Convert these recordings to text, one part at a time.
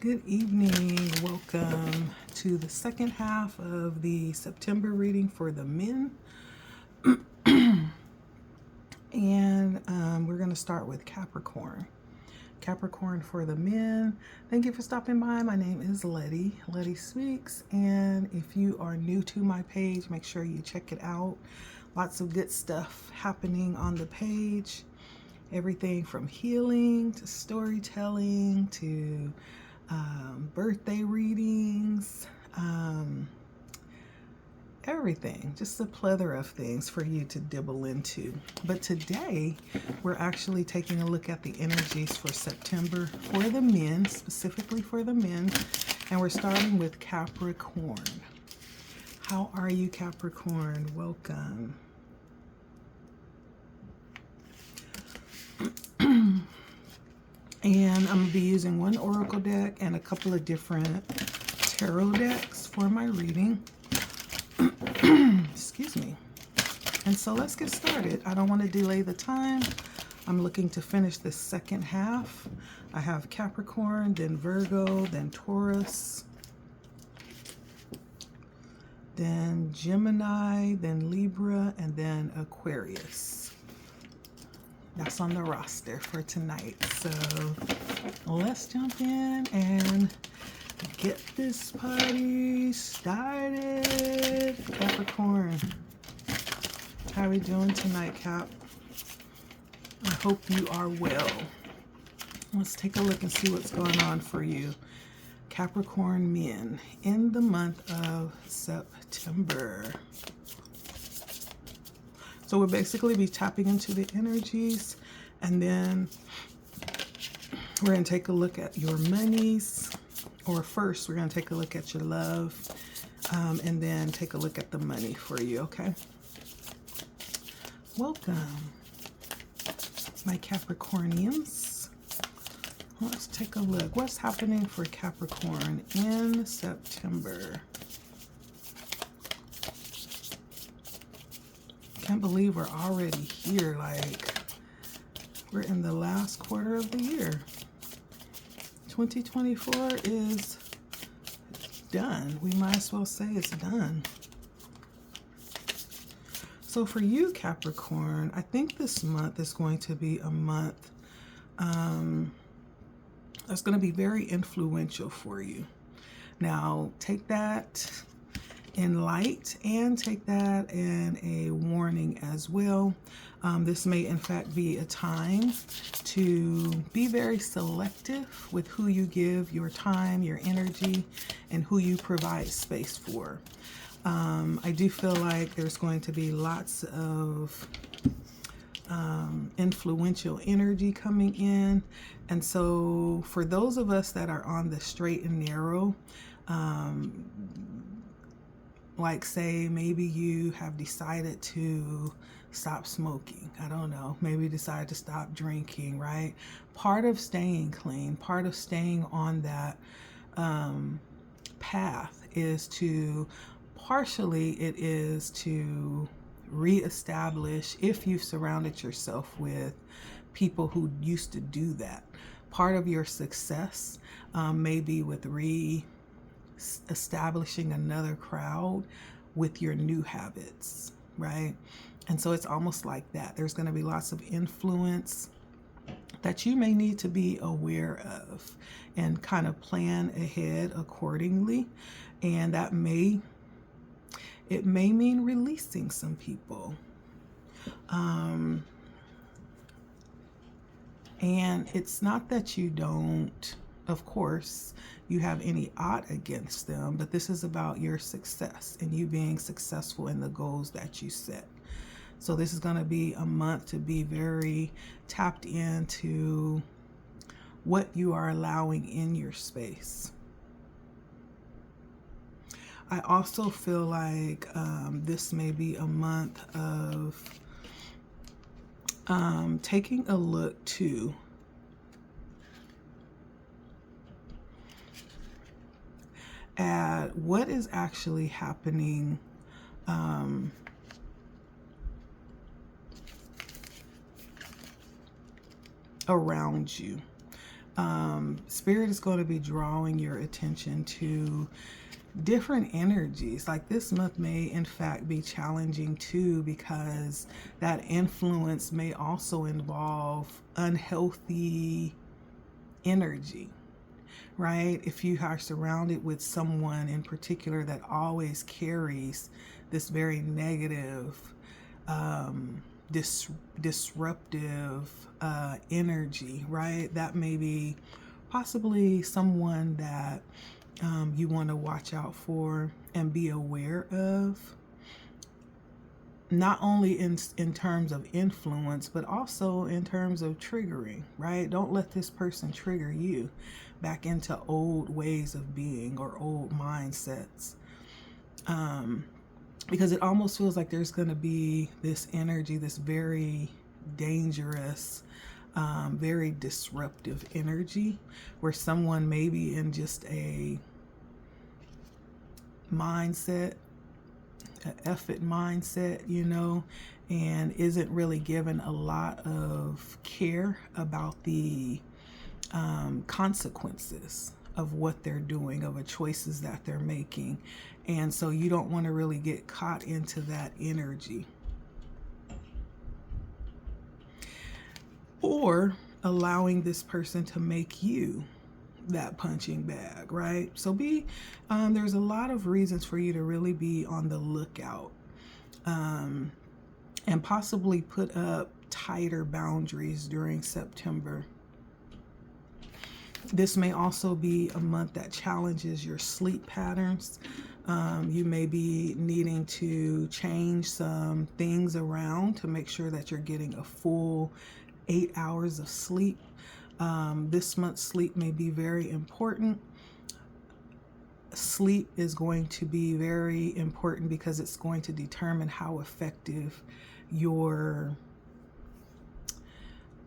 Good evening. Welcome to the second half of the September reading for the men. And we're going to start with Capricorn. Capricorn for the men. Thank you for stopping by. My name is LettiSpeaks. And if you are new to my page, make sure you check it out. Lots of good stuff happening on the page. Everything from healing to storytelling to birthday readings, everything, just a plethora of things for you to dibble into. But today we're actually taking a look at the energies for September for the men, specifically for the men, and we're starting with Capricorn. How are you, Capricorn? Welcome. And I'm going to be using one oracle deck and a couple of different tarot decks for my reading. Excuse me. And so let's get started. I don't want to delay the time. I'm looking to finish the second half. I have Capricorn, then Virgo, then Taurus, then Gemini, then Libra, and then Aquarius. That's on the roster for tonight. So let's jump in and get this party started. Capricorn, how are we doing tonight, Cap? I hope you are well. Let's take a look and see what's going on for you, Capricorn men, in the month of September. So we'll basically be tapping into the energies, and then we're going to take a look at your monies, or first we're going to take a look at your love, and then take a look at the money for you, okay? Welcome, my Capricornians. Let's take a look. What's happening for Capricorn in September? Can't believe we're already here. Like, we're in the last quarter of the year. 2024 is done. We might as well say it's done. So for you, Capricorn, I think this month is going to be a month that's going to be very influential for you. Now, take that in light and take that in a warning as well. This may in fact be a time to be very selective with who you give your time, your energy, and who you provide space for. I do feel like there's going to be lots of influential energy coming in. And so for those of us that are on the straight and narrow, like say maybe you have decided to stop smoking, I don't know, maybe decide to stop drinking, right? Part of staying clean, part of staying on that path is to, partially it is to reestablish, if you've surrounded yourself with people who used to do that. Part of your success may be with establishing another crowd with your new habits, right? And so it's almost like that. There's going to be lots of influence that you may need to be aware of and kind of plan ahead accordingly. And that may mean releasing some people. And it's not that you don't, of course, you have any ought against them, but this is about your success and you being successful in the goals that you set. So this is going to be a month to be very tapped into what you are allowing in your space. I also feel like this may be a month of taking a look too at what is actually happening around you. Spirit is going to be drawing your attention to different energies. Like this month may in fact be challenging too, because that influence may also involve unhealthy energy, right? If you are surrounded with someone in particular that always carries this very negative, disruptive energy, right? That may be possibly someone that you want to watch out for and be aware of, not only in terms of influence, but also in terms of triggering, right? Don't let this person trigger you back into old ways of being or old mindsets. Because it almost feels like there's going to be this energy, this very dangerous, very disruptive energy, where someone may be in just a mindset, an effort mindset, you know, and isn't really given a lot of care about the consequences of what they're doing, of the choices that they're making. And so you don't want to really get caught into that energy, or allowing this person to make you that punching bag, right? So there's a lot of reasons for you to really be on the lookout, and possibly put up tighter boundaries during September. This may also be a month that challenges your sleep patterns. You may be needing to change some things around to make sure that you're getting a full 8 hours of sleep. This month's sleep may be very important. Sleep is going to be very important because it's going to determine how effective your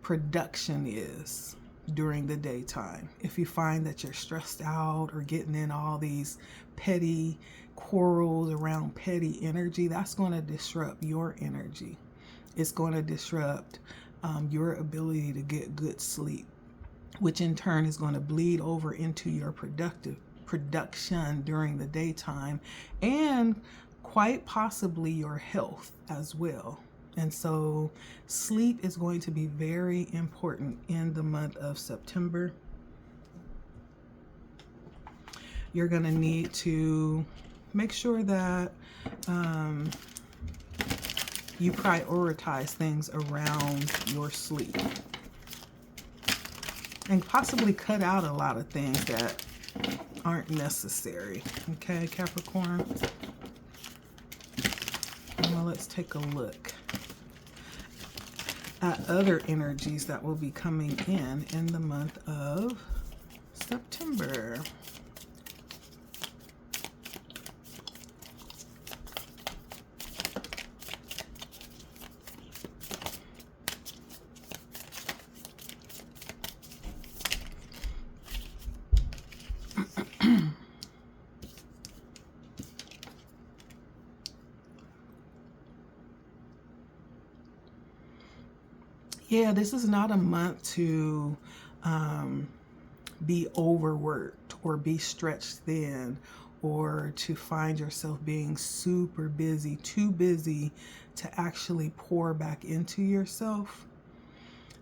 production is during the daytime. If you find that you're stressed out or getting in all these petty quarrels around petty energy, that's going to disrupt your energy. It's going to disrupt your ability to get good sleep, which in turn is going to bleed over into your production during the daytime, and quite possibly your health as well. And so sleep is going to be very important in the month of September. You're going to need to make sure that you prioritize things around your sleep, and possibly cut out a lot of things that aren't necessary. Okay, Capricorn? Well, let's take a look at other energies that will be coming in the month of September. Yeah, this is not a month to be overworked or be stretched thin, or to find yourself being super busy, too busy to actually pour back into yourself.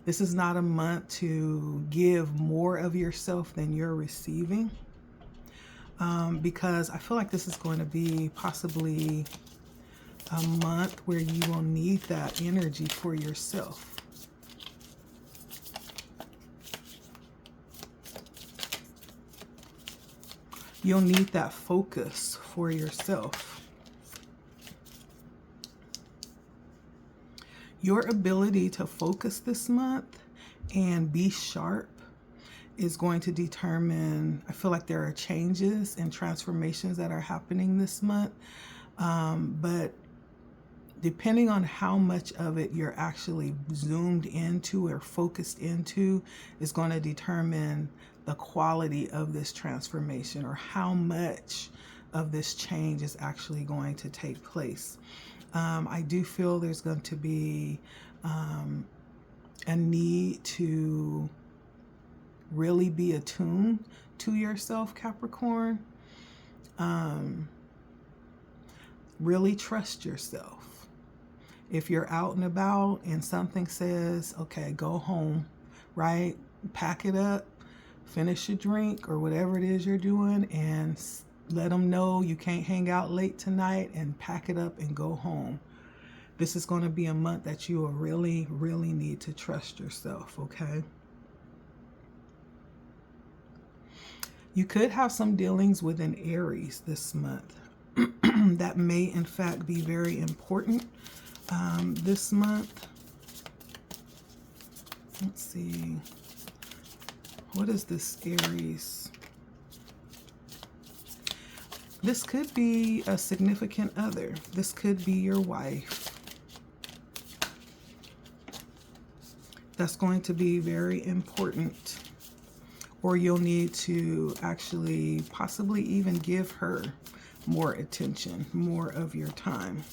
This is not a month to give more of yourself than you're receiving, because I feel like this is going to be possibly a month where you will need that energy for yourself. You'll need that focus for yourself. Your ability to focus this month and be sharp is going to determine, I feel like there are changes and transformations that are happening this month, but depending on how much of it you're actually zoomed into or focused into is going to determine the quality of this transformation, or how much of this change is actually going to take place. I do feel there's going to be a need to really be attuned to yourself, Capricorn. Really trust yourself. If you're out and about and something says, okay, go home, right? Pack it up, finish your drink or whatever it is you're doing, and let them know you can't hang out late tonight, and pack it up and go home. This is going to be a month that you will really, really need to trust yourself, okay? You could have some dealings with an Aries this month. That may, in fact, be very important this month. Let's see. What is this Aries? This could be a significant other. This could be your wife. That's going to be very important. Or you'll need to actually possibly even give her more attention, more of your time.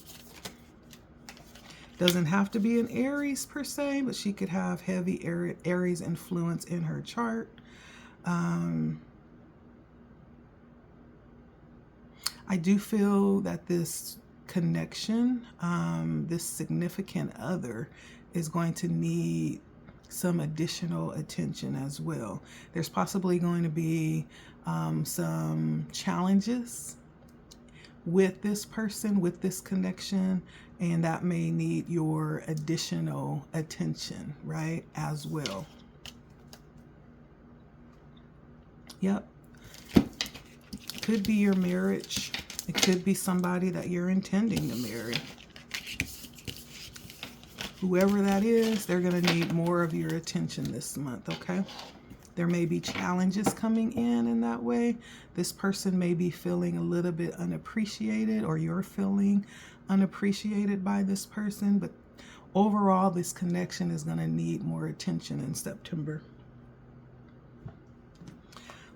Doesn't have to be an Aries per se, but she could have heavy Aries influence in her chart. I do feel that this connection, this significant other, is going to need some additional attention as well. There's possibly going to be some challenges with this person, with this connection, and that may need your additional attention, right, as well. Yep. Could be your marriage. It could be somebody that you're intending to marry. Whoever that is, they're going to need more of your attention this month, okay? There may be challenges coming in that way. This person may be feeling a little bit unappreciated, or you're feeling unappreciated by this person, but overall, this connection is going to need more attention in September.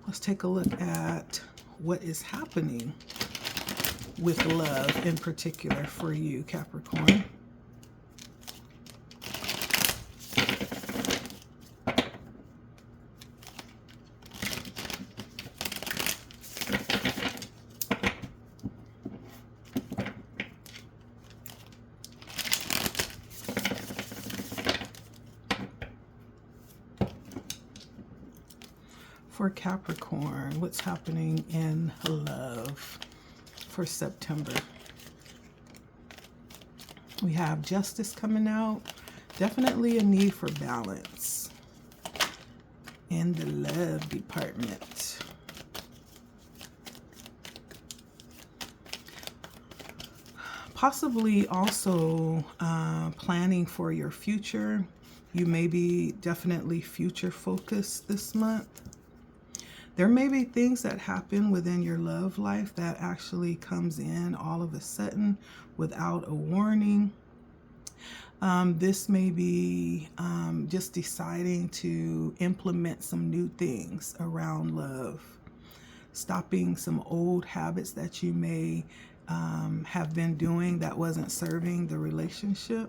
Let's take a look at what is happening with love in particular for you, Capricorn. For Capricorn, what's happening in love for September? We have Justice coming out. Definitely a need for balance in the love department. Possibly also planning for your future. You may be definitely future focused this month. There may be things that happen within your love life that actually comes in all of a sudden without a warning. This may be just deciding to implement some new things around love, stopping some old habits that you may have been doing that wasn't serving the relationship.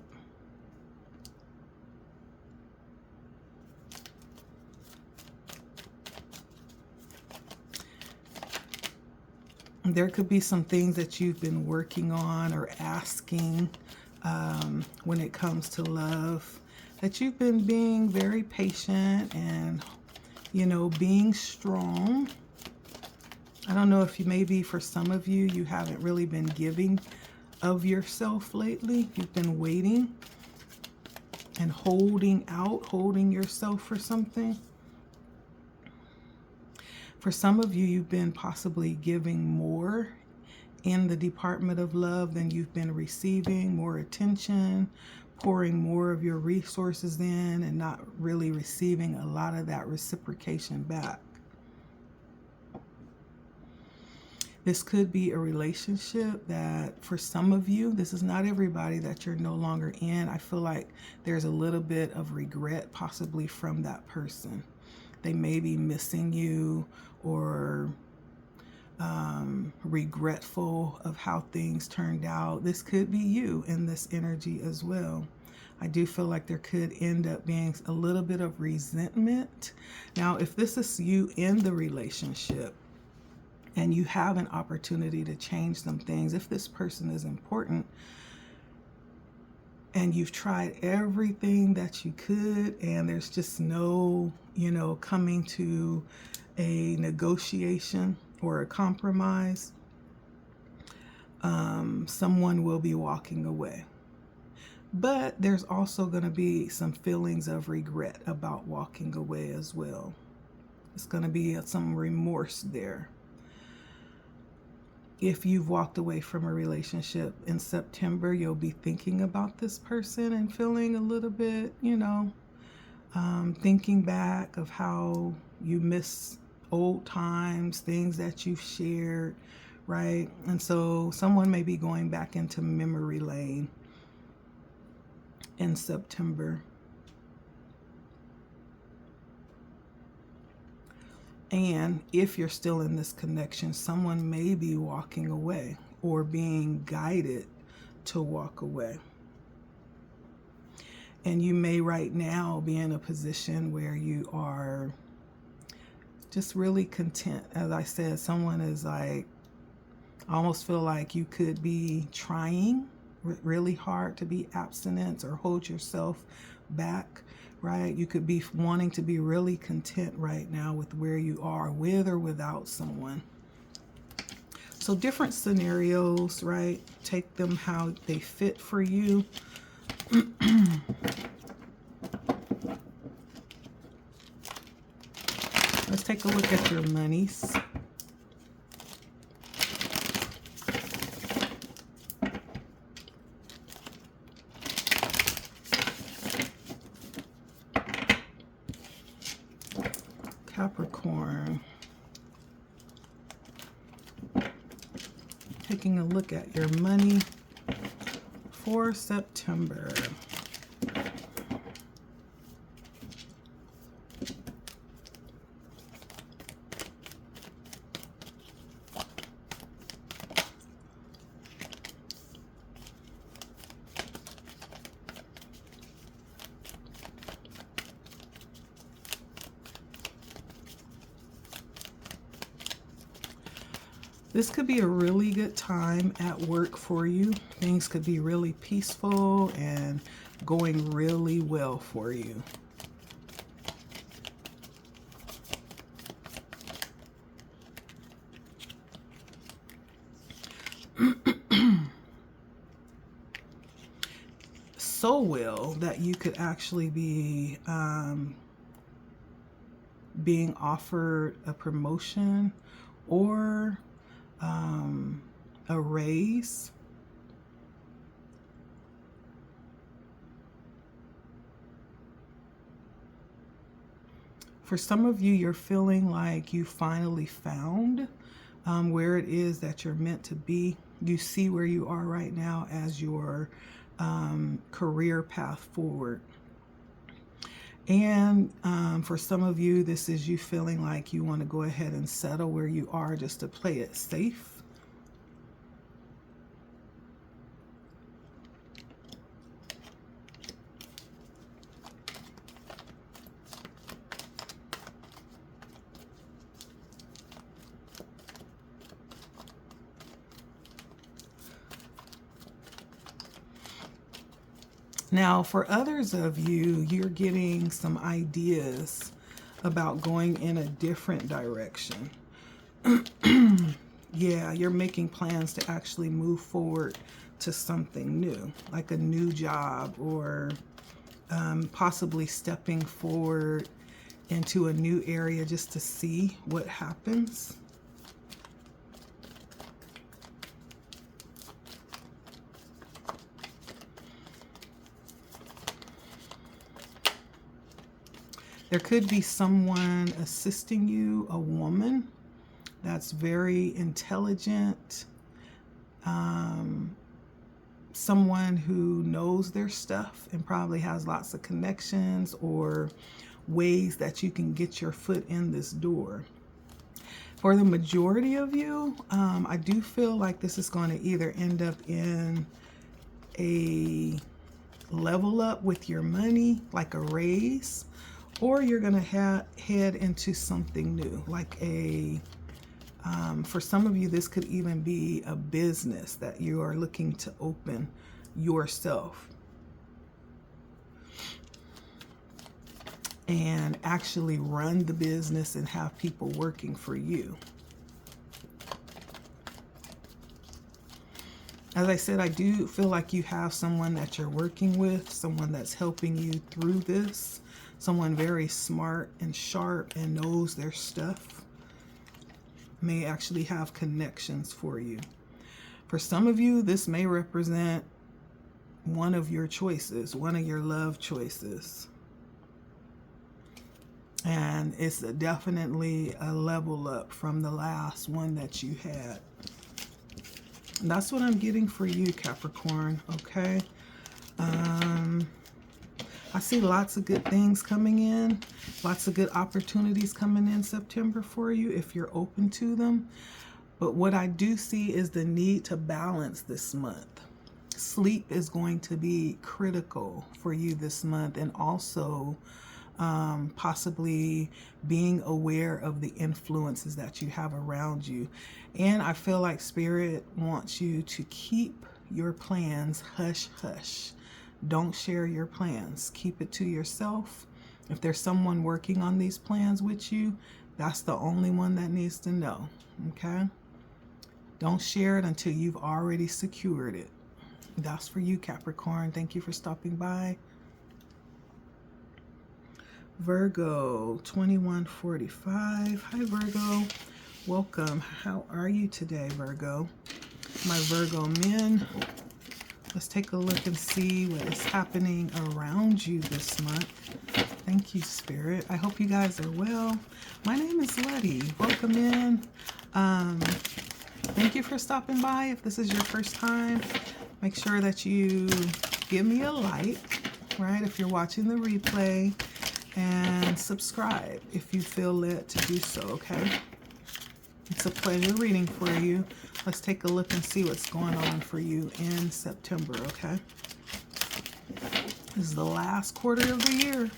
There could be some things that you've been working on or asking when it comes to love, that you've been being very patient and, you know, being strong. I don't know if you, maybe for some of you, you haven't really been giving of yourself lately. You've been waiting and holding out, holding yourself for something. For some of you, you've been possibly giving more in the department of love than you've been receiving, more attention, pouring more of your resources in, and not really receiving a lot of that reciprocation back. This could be a relationship that for some of you, this is not everybody, that you're no longer in. I feel like there's a little bit of regret possibly from that person. They may be missing you or regretful of how things turned out. This could be you in this energy as well. I do feel like there could end up being a little bit of resentment. Now, if this is you in the relationship and you have an opportunity to change some things, if this person is important and you've tried everything that you could and there's just no, coming to a negotiation or a compromise, someone will be walking away. But there's also going to be some feelings of regret about walking away as well. It's going to be some remorse there. If you've walked away from a relationship in September, you'll be thinking about this person and feeling a little bit, thinking back of how you miss old times, things that you've shared, right? And so someone may be going back into memory lane in September. And if you're still in this connection, someone may be walking away or being guided to walk away. And you may right now be in a position where you are just really content. As I said, someone is like, I almost feel like you could be trying really hard to be abstinent or hold yourself back, right? You could be wanting to be really content right now with where you are, with or without someone. So different scenarios, right? Take them how they fit for you. Let's take a look at your monies. Capricorn. Taking a look at your money for September. This could be a really good time at work for you. Things could be really peaceful and going really well for you. So well that you could actually be being offered a promotion or a raise. For some of you, you're feeling like you finally found where it is that you're meant to be. You see where you are right now as your career path forward. And for some of you, this is you feeling like you want to go ahead and settle where you are just to play it safe. Now, for others of you, you're getting some ideas about going in a different direction. Yeah, you're making plans to actually move forward to something new, like a new job or possibly stepping forward into a new area just to see what happens. There could be someone assisting you, a woman that's very intelligent, someone who knows their stuff and probably has lots of connections or ways that you can get your foot in this door. For the majority of you, I do feel like this is going to either end up in a level up with your money, like a raise, or you're going to head into something new, like for some of you, this could even be a business that you are looking to open yourself and actually run the business and have people working for you. As I said, I do feel like you have someone that you're working with, someone that's helping you through this, someone very smart and sharp and knows their stuff, may actually have connections for you. For some of you, this may represent one of your choices, one of your love choices. And it's definitely a level up from the last one that you had. And that's what I'm getting for you, Capricorn, okay? I see lots of good things coming in, lots of good opportunities coming in September for you if you're open to them. But what I do see is the need to balance this month. Sleep is going to be critical for you this month, and also possibly being aware of the influences that you have around you. And I feel like Spirit wants you to keep your plans hush hush. Don't share your plans. Keep it to yourself. If there's someone working on these plans with you, that's the only one that needs to know, okay? Don't share it until you've already secured it. That's for you, Capricorn. Thank you for stopping by. Virgo 2145. Hi, Virgo. Welcome. How are you today, Virgo? My Virgo men, let's take a look and see what is happening around you this month. Thank you, Spirit. I hope you guys are well. My name is Letty. Welcome in. Thank you for stopping by. If this is your first time, make sure that you give me a like, right, if you're watching the replay, and subscribe if you feel led to do so, okay? It's a pleasure reading for you. Let's take a look and see what's going on for you in September, okay? This is the last quarter of the year.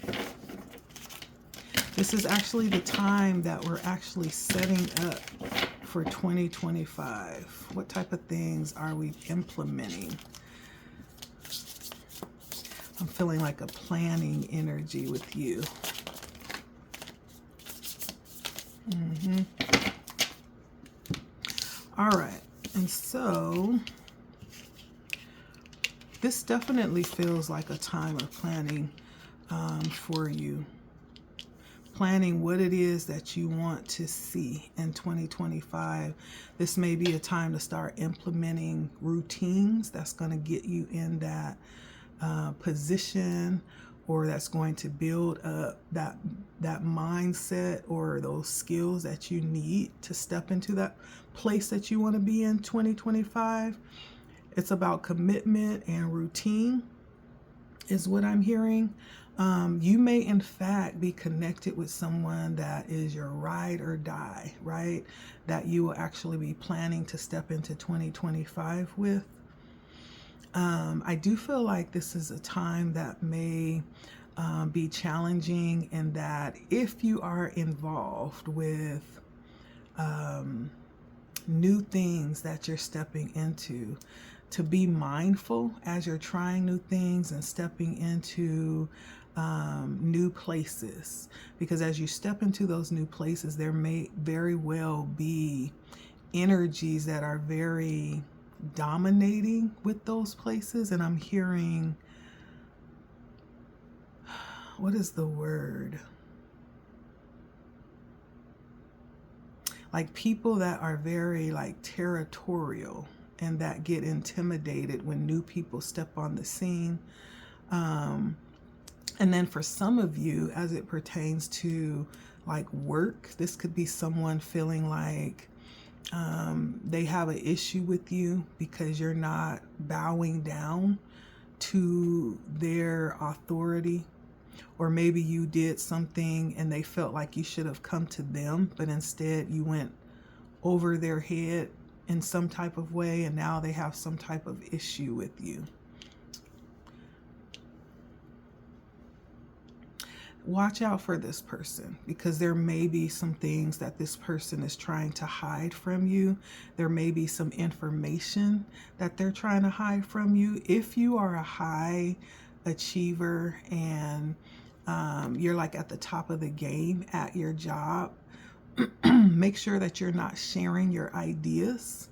This is actually the time that we're actually setting up for 2025. What type of things are we implementing? I'm feeling like a planning energy with you. All right, and so this definitely feels like a time of planning for you. Planning what it is that you want to see in 2025. This may be a time to start implementing routines that's going to get you in that position, or that's going to build up that mindset or those skills that you need to step into that place that you want to be in 2025. It's about commitment and routine is what I'm hearing. You may in fact be connected with someone that is your ride or die, right? That you will actually be planning to step into 2025 with. I do feel like this is a time that may be challenging, in that if you are involved with new things that you're stepping into, to be mindful as you're trying new things and stepping into new places, because as you step into those new places, there may very well be energies that are very dominating with those places. And I'm hearing, what is the word? Like people that are very like territorial and that get intimidated when new people step on the scene. And then for some of you, as it pertains to like work, this could be someone feeling like they have an issue with you because you're not bowing down to their authority. Or maybe you did something and they felt like you should have come to them, but instead you went over their head in some type of way, and now they have some type of issue with you. watch out for this person, because there may be some things that this person is trying to hide from you. There may be some information that they're trying to hide from you. If you are a high achiever and you're like at the top of the game at your job, make sure that you're not sharing your ideas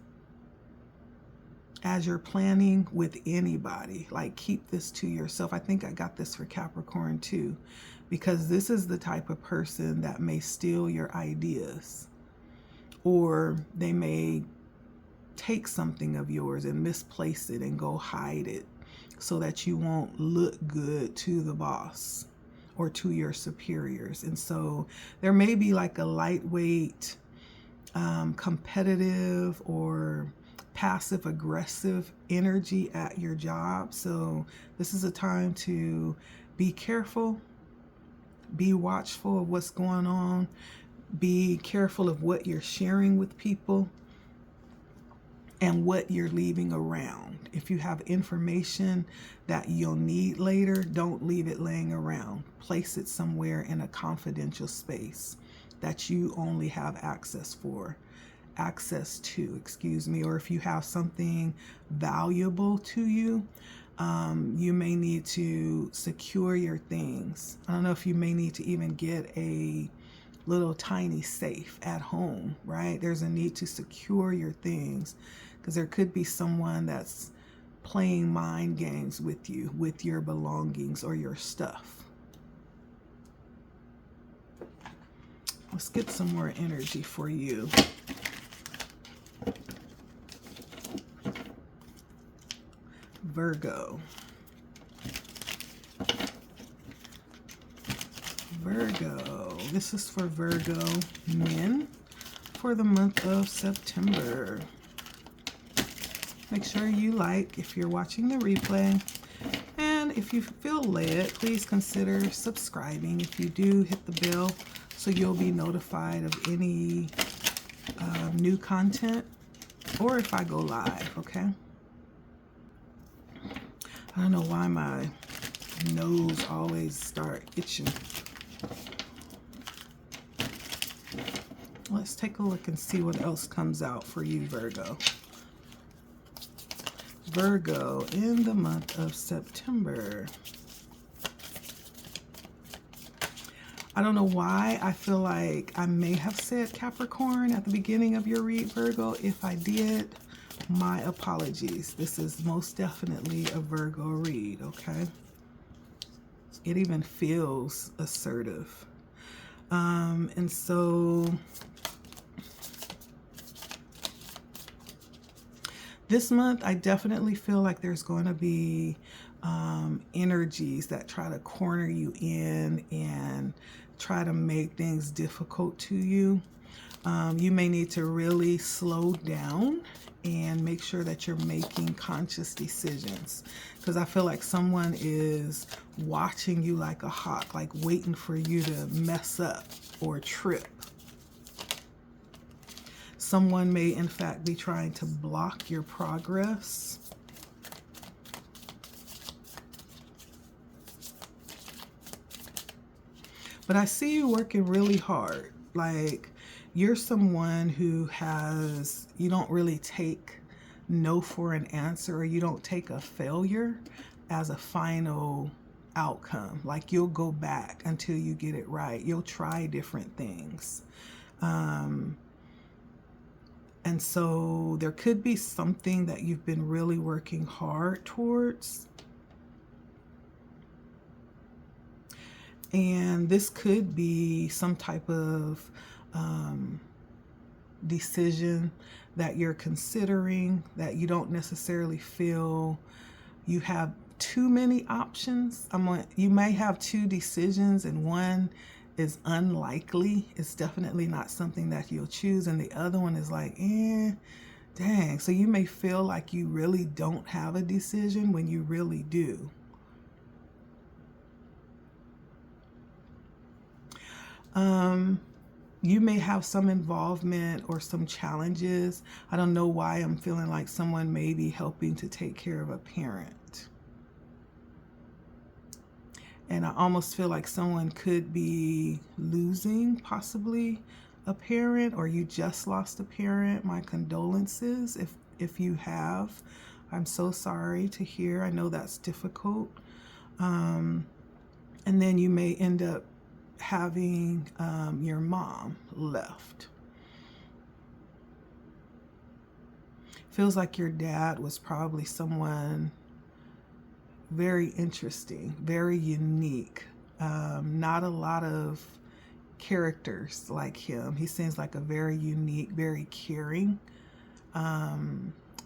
as you're planning with anybody. Like, keep this to yourself. I think I got this for Capricorn too, because this is the type of person that may steal your ideas, or they may take something of yours and misplace it and go hide it so that you won't look good to the boss or to your superiors. And so there may be like a lightweight, competitive or passive aggressive energy at your job. So this is a time to be careful, be watchful of what's going on, be careful of what you're sharing with people and what you're leaving around. If you have information that you'll need later, don't leave it laying around. Place it somewhere in a confidential space that you only have access to, excuse me. Or if you have something valuable to you, you may need to secure your things. I don't know if you may need to even get a little tiny safe at home, right? There's a need to secure your things, because there could be someone that's playing mind games with you, with your belongings or your stuff. Let's get some more energy for you. Virgo. Virgo. This is for Virgo men for the month of September. Make sure you like if you're watching the replay. And if you feel led, please consider subscribing. If you do, hit the bell so you'll be notified of any new content, or if I go live, okay? I don't know why my nose always start itching. Let's take a look and see what else comes out for you, Virgo. Virgo in the month of September. I don't know why I feel like I may have said Capricorn at the beginning of your read, Virgo. If I did, my apologies. This is most definitely a Virgo read, okay? It even feels assertive. And so this month, I definitely feel like there's going to be energies that try to corner you in and try to make things difficult to you. You may need to really slow down and make sure that you're making conscious decisions, because I feel like someone is watching you like a hawk, like waiting for you to mess up or trip. Someone may, in fact, be trying to block your progress. But I see you working really hard. Like, you're someone who has, you don't really take no for an answer, or you don't take a failure as a final outcome. Like, you'll go back until you get it right. You'll try different things. And so there could be something that you've been really working hard towards. And this could be some type of decision that you're considering, that you don't necessarily feel you have too many options. You may have two decisions and one is unlikely. It's definitely not something that you'll choose. And the other one is like, dang. So you may feel like you really don't have a decision when you really do. You may have some involvement or some challenges. I don't know why I'm feeling like someone may be helping to take care of a parent. And I almost feel like someone could be losing possibly a parent, or you just lost a parent. My condolences if you have. I'm so sorry to hear. I know that's difficult. And then you may end up having your mom left. Feels like your dad was probably someone very interesting, very unique. Not a lot of characters like him. He seems like a very unique, very caring,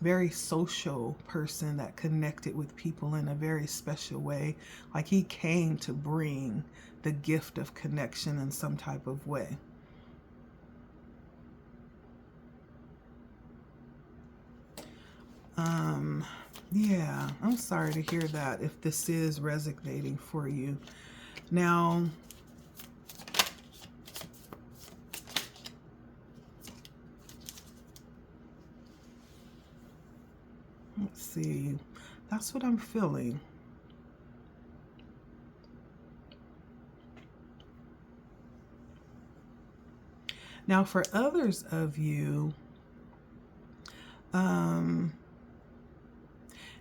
very social person that connected with people in a very special way. Like he came to bring the gift of connection in some type of way. Yeah, I'm sorry to hear that if this is resonating for you. Now, let's see. That's what I'm feeling. Now, for others of you,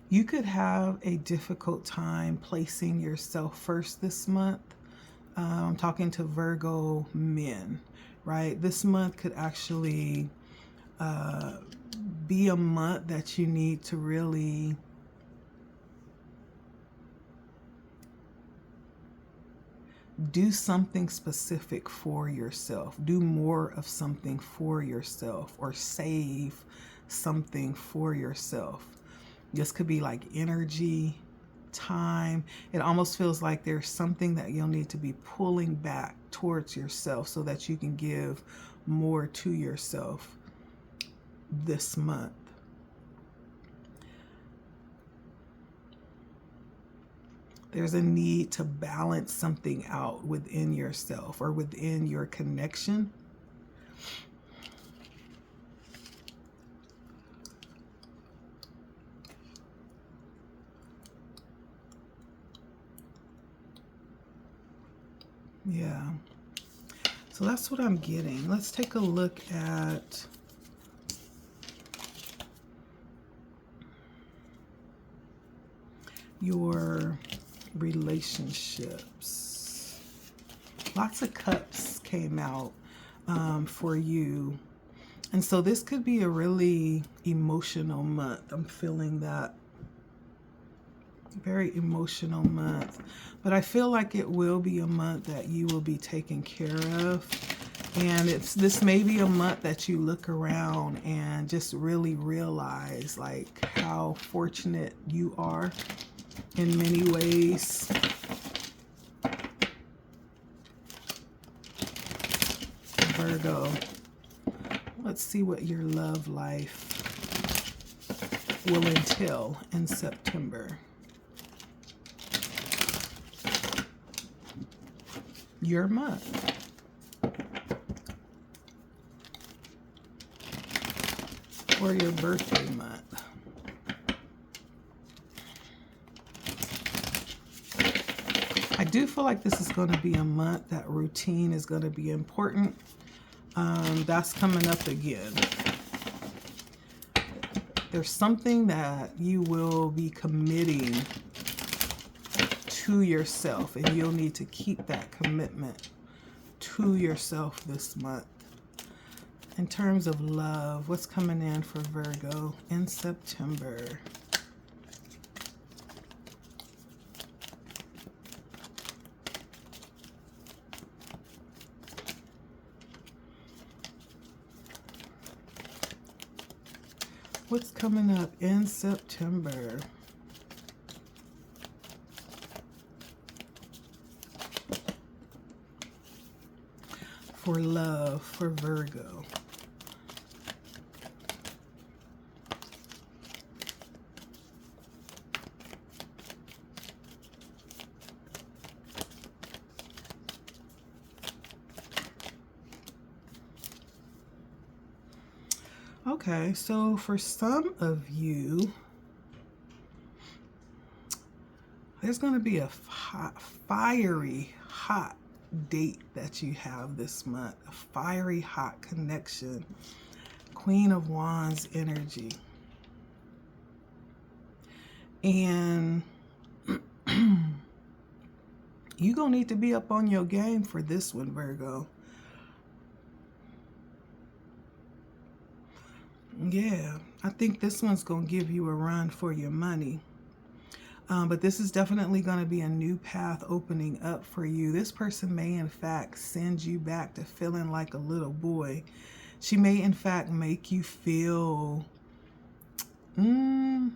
you could have a difficult time placing yourself first this month. I'm talking to Virgo men, right? This month could actually be a month that you need to really do something specific for yourself. Do more of something for yourself, or save something for yourself. This could be like energy, time. It almost feels like there's something that you'll need to be pulling back towards yourself so that you can give more to yourself this month. There's a need to balance something out within yourself or within your connection. Yeah. So that's what I'm getting. Let's take a look at your relationships. Lots of cups came out for you. And so this could be a really emotional month. I'm feeling that. Very emotional month. But I feel like it will be a month that you will be taken care of. And this may be a month that you look around and just really realize like how fortunate you are in many ways. Virgo, let's see what your love life will entail in September. Your month. Or your birthday month. I do feel like this is going to be a month that routine is going to be important. That's coming up again. There's something that you will be committing to yourself, and you'll need to keep that commitment to yourself this month. In terms of love, what's coming in for Virgo in September? What's coming up in September? For love, for Virgo. Okay, so for some of you, there's going to be a hot, fiery, hot date that you have this month. A fiery, hot connection. Queen of Wands energy. And you're going to need to be up on your game for this one, Virgo. Yeah, I think this one's going to give you a run for your money. But this is definitely going to be a new path opening up for you. This person may, in fact, send you back to feeling like a little boy. She may, in fact, make you feel a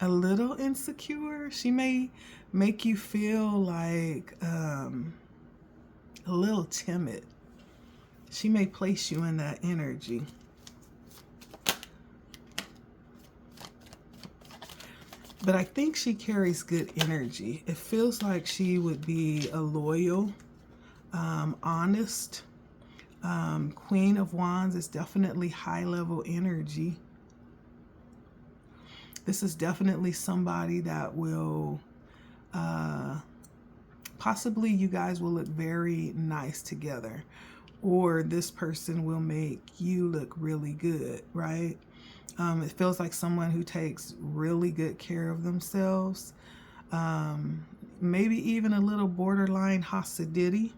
little insecure. She may make you feel like a little timid. She may place you in that energy. But I think she carries good energy. It feels like she would be a loyal, honest. Queen of Wands is definitely high-level energy. This is definitely somebody that will, possibly you guys will look very nice together. Or this person will make you look really good, right? It feels like someone who takes really good care of themselves. Maybe even a little borderline hostility.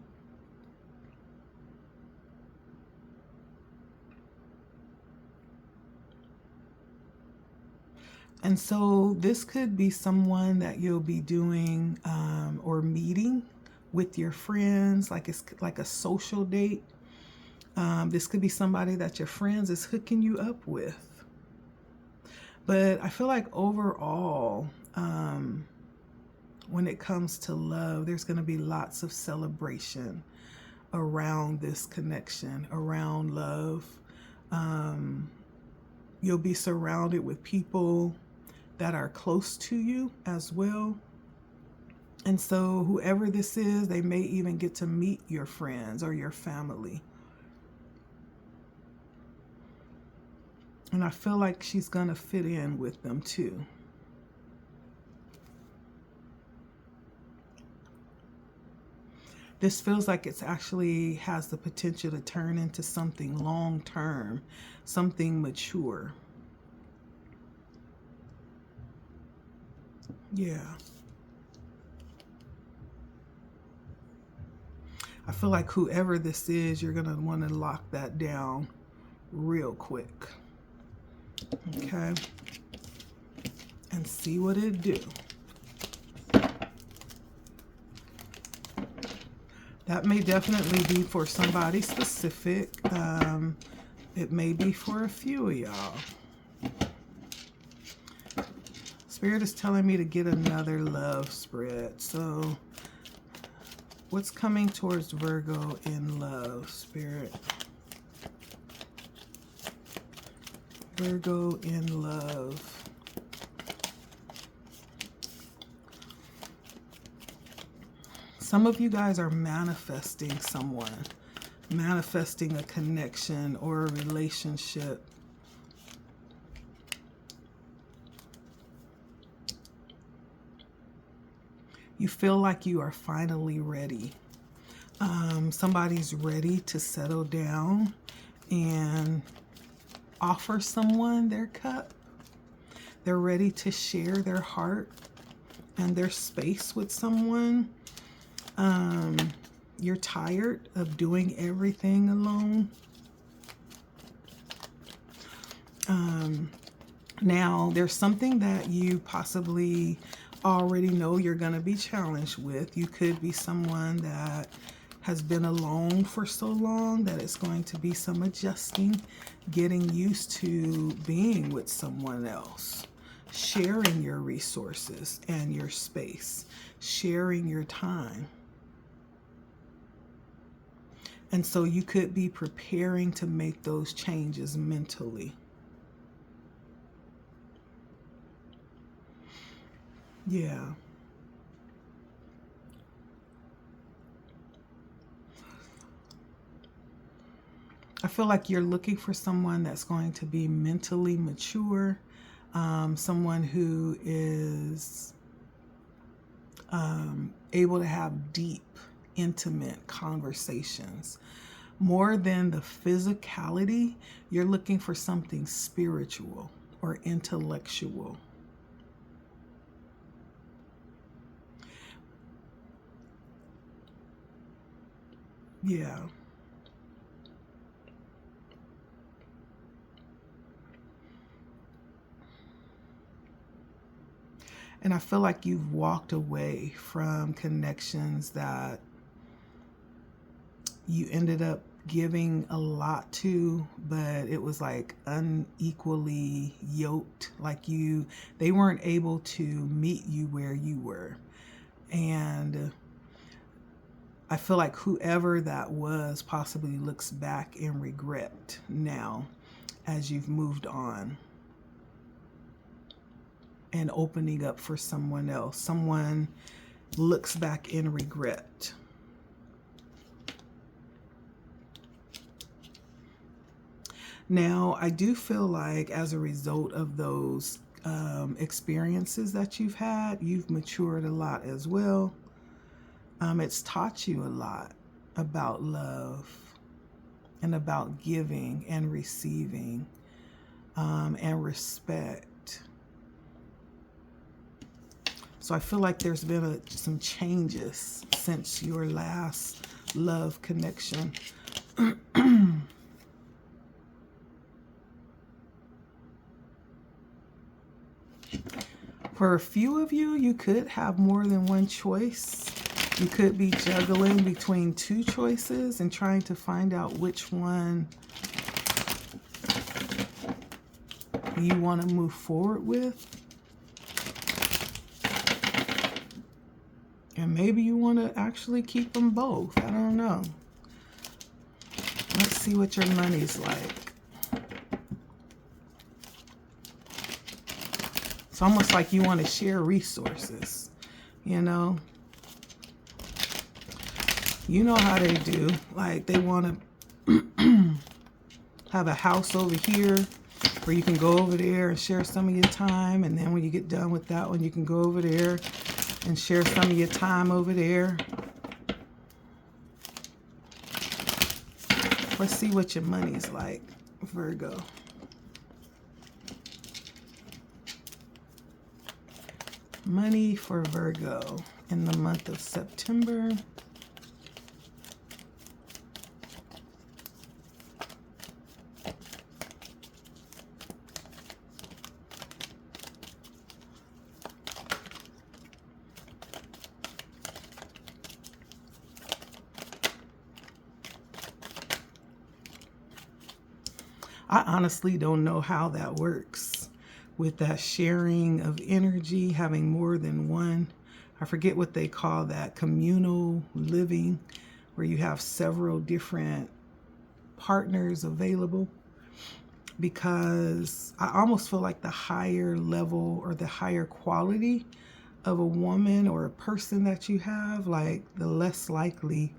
And so this could be someone that you'll be doing or meeting with your friends, like it's like a social date. This could be somebody that your friends is hooking you up with. But I feel like overall, when it comes to love, there's going to be lots of celebration around this connection, around love. You'll be surrounded with people that are close to you as well. And so whoever this is, they may even get to meet your friends or your family. And I feel like she's going to fit in with them too. This feels like it's actually has the potential to turn into something long-term, something mature. Yeah. I feel like whoever this is, you're going to want to lock that down real quick. Okay. And see what it do. That may definitely be for somebody specific. It may be for a few of y'all. Spirit is telling me to get another love spread. So what's coming towards Virgo in love, Spirit? Virgo in love. Some of you guys are manifesting someone, manifesting a connection or a relationship. You feel like you are finally ready. Somebody's ready to settle down and offer someone their cup. They're ready to share their heart and their space with someone. You're tired of doing everything alone. Now, there's something that you possibly already know you're going to be challenged with. You could be someone that has been alone for so long that it's going to be some adjusting, getting used to being with someone else, sharing your resources and your space, sharing your time. And so you could be preparing to make those changes mentally. Yeah. I feel like you're looking for someone that's going to be mentally mature, someone who is able to have deep, intimate conversations. More than the physicality, you're looking for something spiritual or intellectual. Yeah. And I feel like you've walked away from connections that you ended up giving a lot to, but it was like unequally yoked. Like they weren't able to meet you where you were. And I feel like whoever that was possibly looks back in regret now as you've moved on and opening up for someone else. Someone looks back in regret. Now, I do feel like as a result of those experiences that you've had, you've matured a lot as well. It's taught you a lot about love and about giving and receiving and respect. So I feel like there's been some changes since your last love connection. For a few of you, you could have more than one choice. You could be juggling between two choices and trying to find out which one you want to move forward with. And maybe you want to actually keep them both. I don't know. Let's see what your money's like. It's almost like you want to share resources, you know? You know how they do. Like they want to have a house over here where you can go over there and share some of your time. And then when you get done with that one, you can go over there and share some of your time over there. Let's see what your money's like, Virgo. Money for Virgo in the month of September. I honestly don't know how that works with that sharing of energy, having more than one. I forget what they call that, communal living, where you have several different partners available. Because I almost feel like the higher level or the higher quality of a woman or a person that you have, like the less likely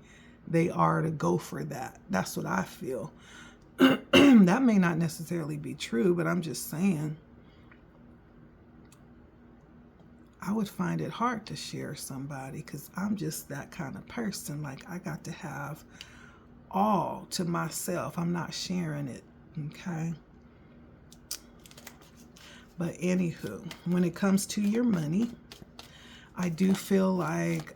they are to go for that. That's what I feel. That may not necessarily be true, but I'm just saying. I would find it hard to share somebody because I'm just that kind of person. Like I got to have all to myself. I'm not sharing it, okay? But anywho, when it comes to your money, I do feel like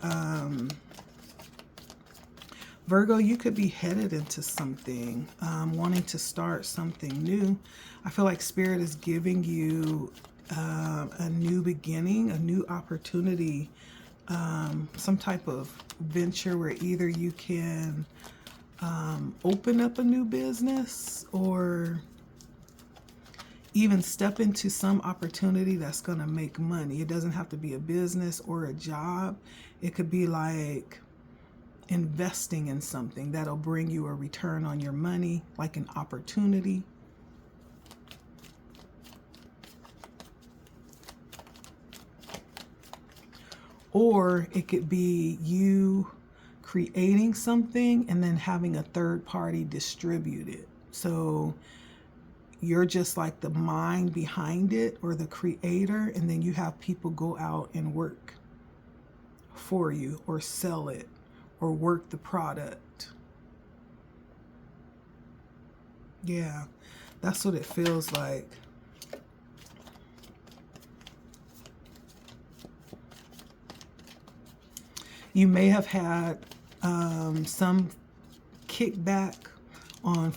Virgo, you could be headed into something, wanting to start something new. I feel like Spirit is giving you a new beginning, a new opportunity, some type of venture where either you can open up a new business or even step into some opportunity that's going to make money. It doesn't have to be a business or a job. It could be like investing in something that'll bring you a return on your money, like an opportunity. Or it could be you creating something and then having a third party distribute it. So you're just like the mind behind it or the creator, and then you have people go out and work for you or sell it or work the product. Yeah, that's what it feels like. You may have had some kickback on,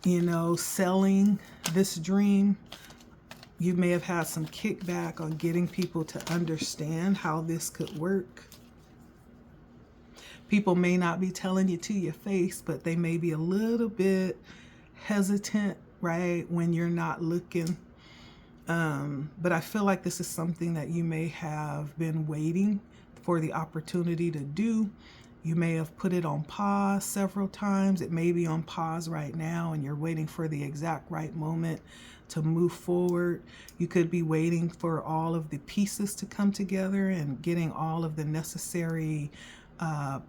you know, selling this dream. You may have had some kickback on getting people to understand how this could work. People may not be telling you to your face, but they may be a little bit hesitant, right, when you're not looking. But I feel like this is something that you may have been waiting for the opportunity to do. You may have put it on pause several times. It may be on pause right now and you're waiting for the exact right moment to move forward. You could be waiting for all of the pieces to come together and getting all of the necessary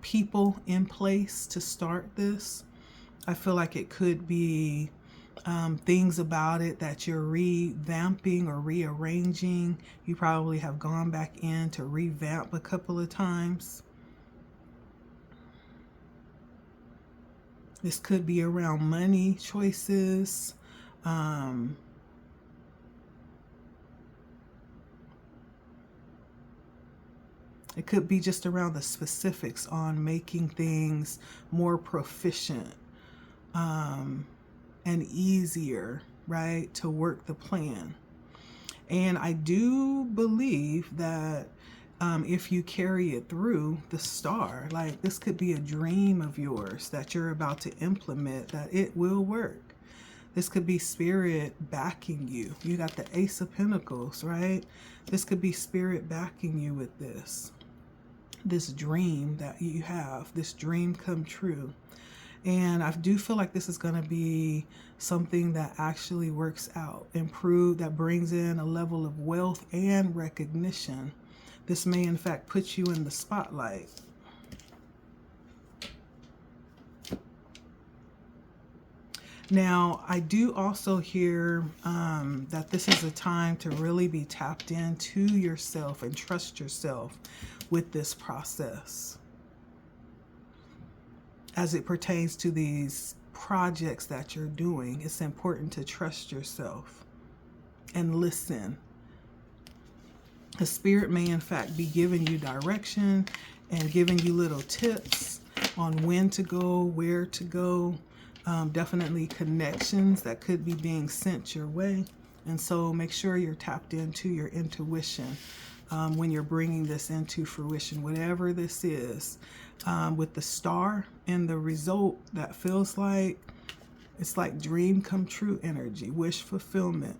people in place to start this. I feel like it could be things about it that you're revamping or rearranging. You probably have gone back in to revamp a couple of times. This could be around money choices. It could be just around the specifics on making things more proficient and easier, right, to work the plan. And I do believe that if you carry it through the star, like this could be a dream of yours that you're about to implement, that it will work. This could be spirit backing you. You got the Ace of Pentacles, right? This could be spirit backing you with this dream that you have, this dream come true. And I do feel like this is going to be something that actually works out, that brings in a level of wealth and recognition. This may in fact put you in the spotlight. Now, I do also hear that this is a time to really be tapped into yourself and trust yourself with this process. As it pertains to these projects that you're doing, it's important to trust yourself and listen. The spirit may in fact be giving you direction and giving you little tips on when to go, where to go. Definitely connections that could be being sent your way. And so make sure you're tapped into your intuition when you're bringing this into fruition, whatever this is. With the star and the result, that feels like it's like dream come true energy, wish fulfillment.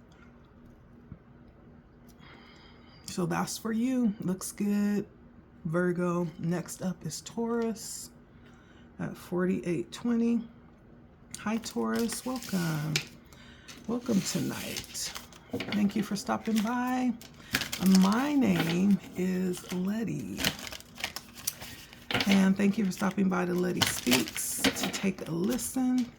So that's for you. Looks good, Virgo. Next up is Taurus at 4820. Hi, Taurus. Welcome. Welcome tonight. Thank you for stopping by. My name is Letty. And thank you for stopping by to LettiSpeaks to take a listen.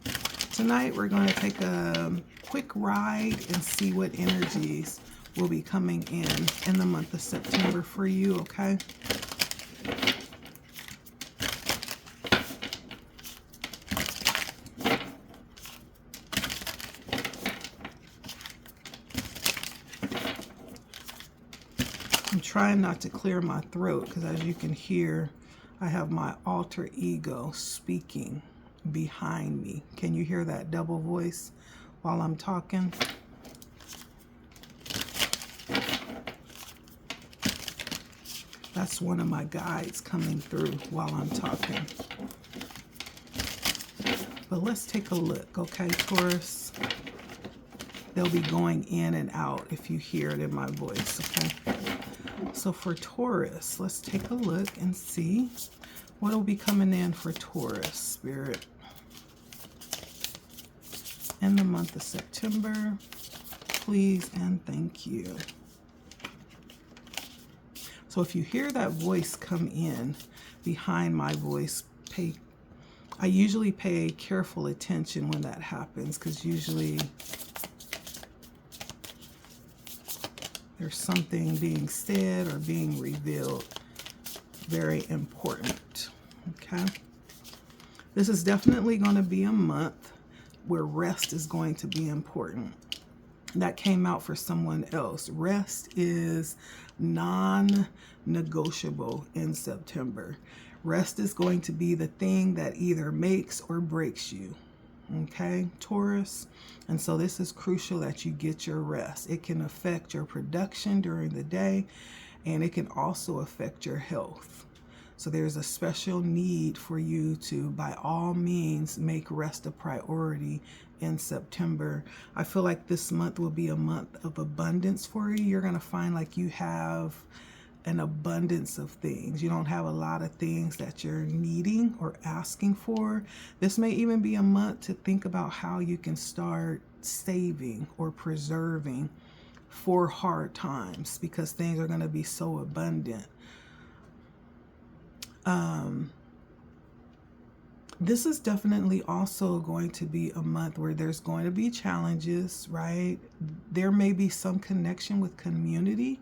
Tonight we're going to take a quick ride and see what energies will be coming in the month of September for you, okay? I'm trying not to clear my throat because, as you can hear, I have my alter ego speaking behind me. Can you hear that double voice while I'm talking? That's one of my guides coming through while I'm talking. But let's take a look, okay, Taurus? They'll be going in and out if you hear it in my voice, okay? So for Taurus, let's take a look and see what will be coming in for Taurus, Spirit, in the month of September. Please and thank you. So if you hear that voice come in behind my voice, I usually pay careful attention when that happens, because usually There's something being said or being revealed. Very important. Okay. This is definitely going to be a month where rest is going to be important. That came out for someone else. Rest is non-negotiable in September. Rest is going to be the thing that either makes or breaks you. Okay, Taurus. And so this is crucial that you get your rest. It can affect your production during the day, and it can also affect your health. So there's a special need for you to, by all means, make rest a priority in September. I feel like this month will be a month of abundance for you. You're going to find like you have an abundance of things. You don't have a lot of things that you're needing or asking for. This may even be a month to think about how you can start saving or preserving for hard times, because things are going to be so abundant. This is definitely also going to be a month where there's going to be challenges, right? There may be some connection with community.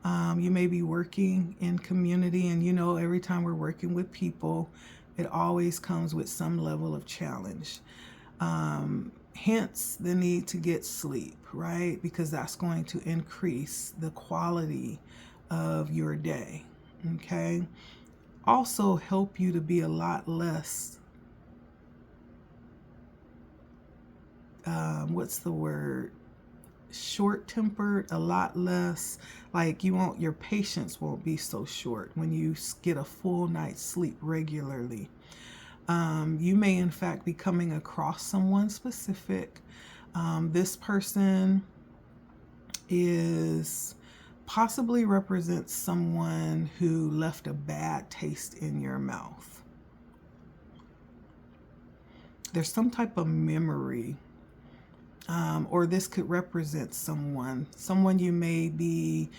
You may be working in community, and you know, every time we're working with people, it always comes with some level of challenge. Hence the need to get sleep, right? Because that's going to increase the quality of your day, okay? Also help you to be a lot less, what's the word? Short-tempered, a lot less, like your patience won't be so short when you get a full night's sleep regularly. You may in fact be coming across someone specific. This person is possibly represents someone who left a bad taste in your mouth. There's some type of memory, or this could represent someone you may be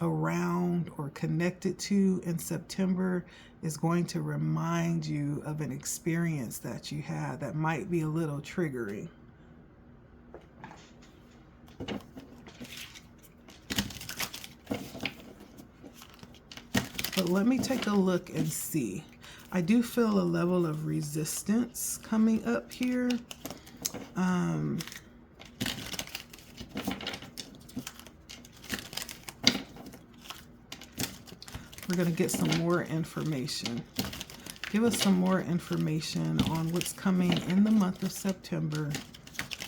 around or connected to in September is going to remind you of an experience that you had that might be a little triggering. But let me take a look and see. I do feel a level of resistance coming up here. We're going to get some more information. Give us some more information on what's coming in the month of September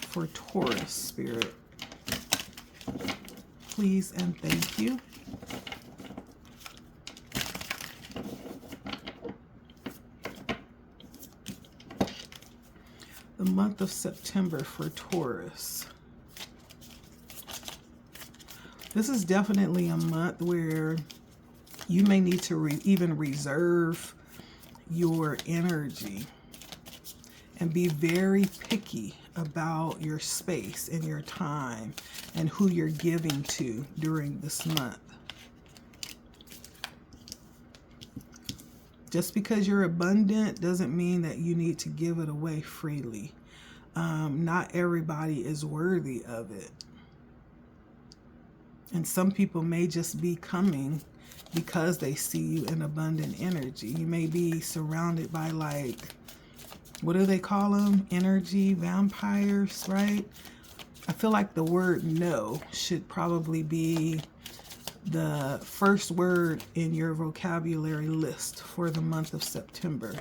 for Taurus, Spirit. Please and thank you. The month of September for Taurus. This is definitely a month where you may need to even reserve your energy and be very picky about your space and your time and who you're giving to during this month. Just because you're abundant doesn't mean that you need to give it away freely. Not everybody is worthy of it. And some people may just be coming because they see you in abundant energy. You may be surrounded by, like, what do they call them? Energy vampires, right? I feel like the word no should probably be the first word in your vocabulary list for the month of September.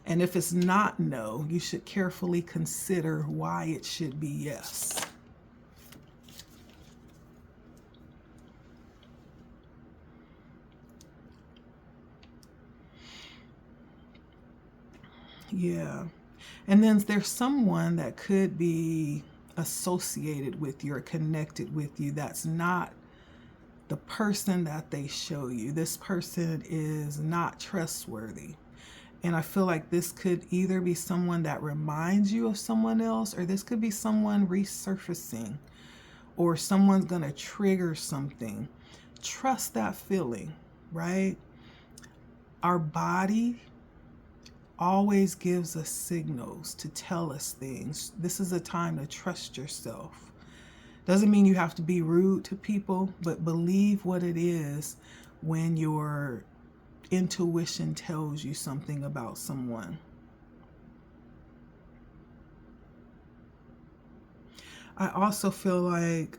And if it's not no, you should carefully consider why it should be yes. Yeah. And then there's someone that could be associated with you or connected with you that's not the person that they show you. This person is not trustworthy. And I feel like this could either be someone that reminds you of someone else, or this could be someone resurfacing, or someone's going to trigger something. Trust that feeling, right? Our body always gives us signals to tell us things. This is a time to trust yourself. Doesn't mean you have to be rude to people, but believe what it is when your intuition tells you something about someone. I also feel like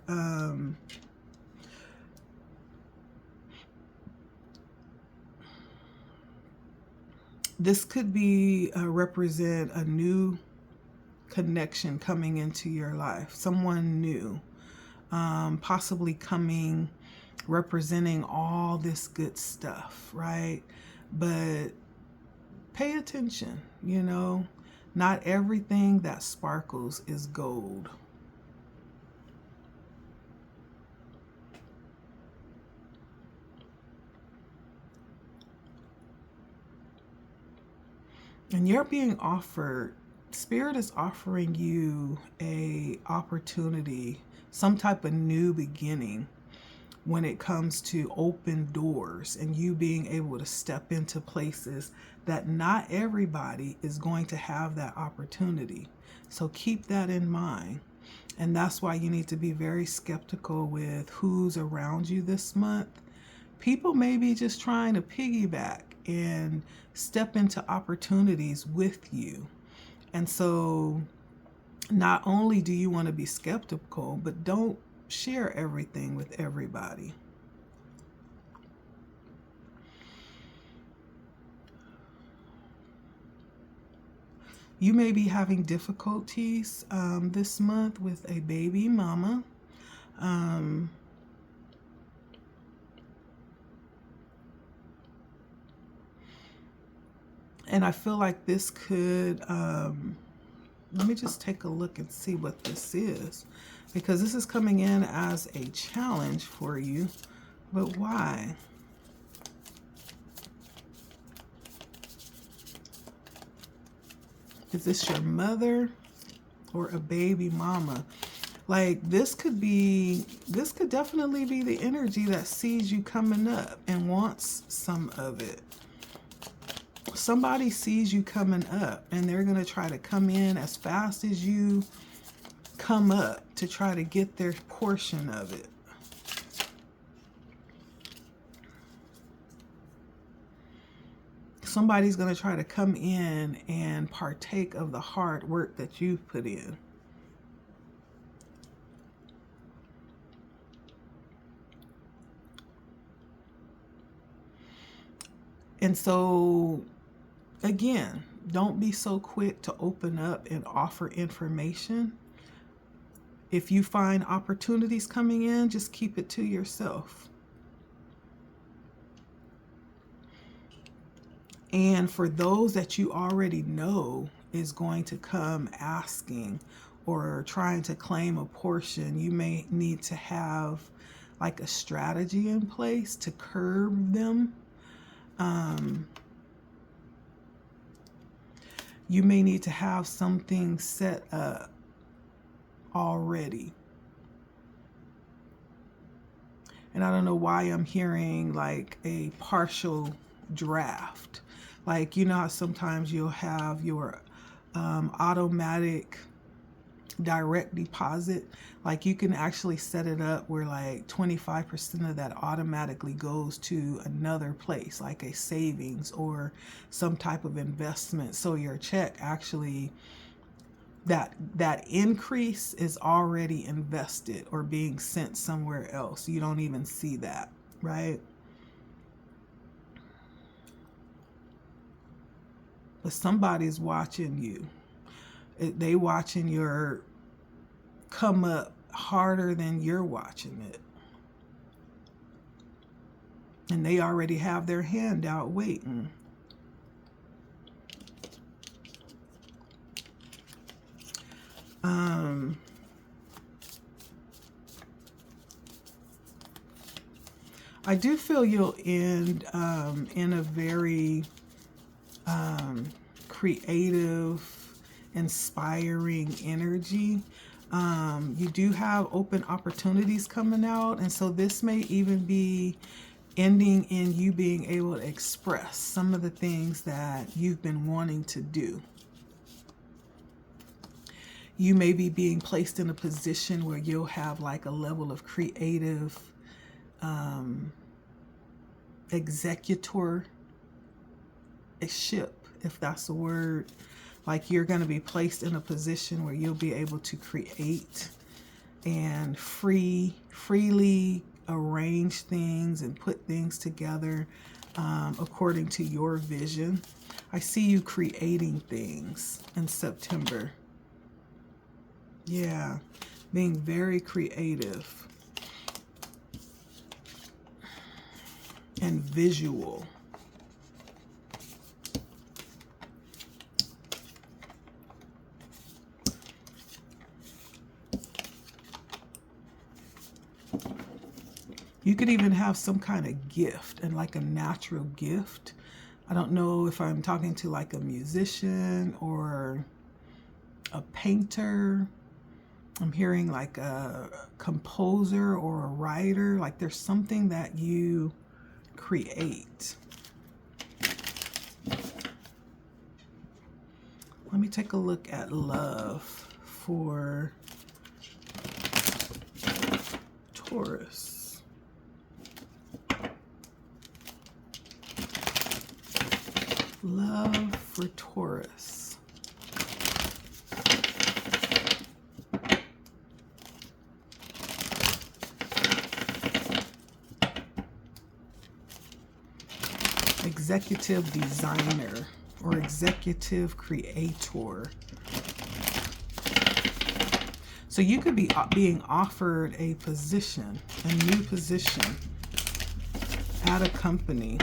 this could be represent a new connection coming into your life. Someone new, possibly coming, representing all this good stuff, right? But pay attention, you know, not everything that sparkles is gold. And you're being offered, Spirit is offering you a opportunity, some type of new beginning when it comes to open doors and you being able to step into places that not everybody is going to have that opportunity. So keep that in mind. And that's why you need to be very skeptical with who's around you this month. People may be just trying to piggyback and step into opportunities with you. And so not only do you want to be skeptical, but don't share everything with everybody. You may be having difficulties this month with a baby mama. And I feel like this could, let me just take a look and see what this is, because this is coming in as a challenge for you. But why? Is this your mother or a baby mama? Like this could definitely be the energy that sees you coming up and wants some of it. Somebody sees you coming up and they're going to try to come in as fast as you come up to try to get their portion of it. Somebody's going to try to come in and partake of the hard work that you've put in. And so, again, don't be so quick to open up and offer information. If you find opportunities coming in, just keep it to yourself. And for those that you already know is going to come asking or trying to claim a portion, you may need to have like a strategy in place to curb them. You may need to have something set up already. And I don't know why I'm hearing like a partial draft. Like, you know how sometimes you'll have your automatic direct deposit. Like you can actually set it up where like 25% of that automatically goes to another place, like a savings or some type of investment. So your check actually, that increase is already invested or being sent somewhere else. You don't even see that, right? But somebody's watching you. They watching your come up harder than you're watching it. And they already have their hand out waiting. I do feel you'll end in a very creative, inspiring energy. You do have open opportunities coming out, and so this may even be ending in you being able to express some of the things that you've been wanting to do. You may be being placed in a position where you'll have like a level of creative executorship, if that's a word. Like you're going to be placed in a position where you'll be able to create and freely arrange things and put things together according to your vision. I see you creating things in September. Yeah, being very creative and visual. You could even have some kind of gift, and like a natural gift. I don't know if I'm talking to like a musician or a painter. I'm hearing like a composer or a writer. Like there's something that you create. Let me take a look at love for Taurus. Love for Taurus. Executive designer or executive creator. So you could be being offered a position, a new position at a company.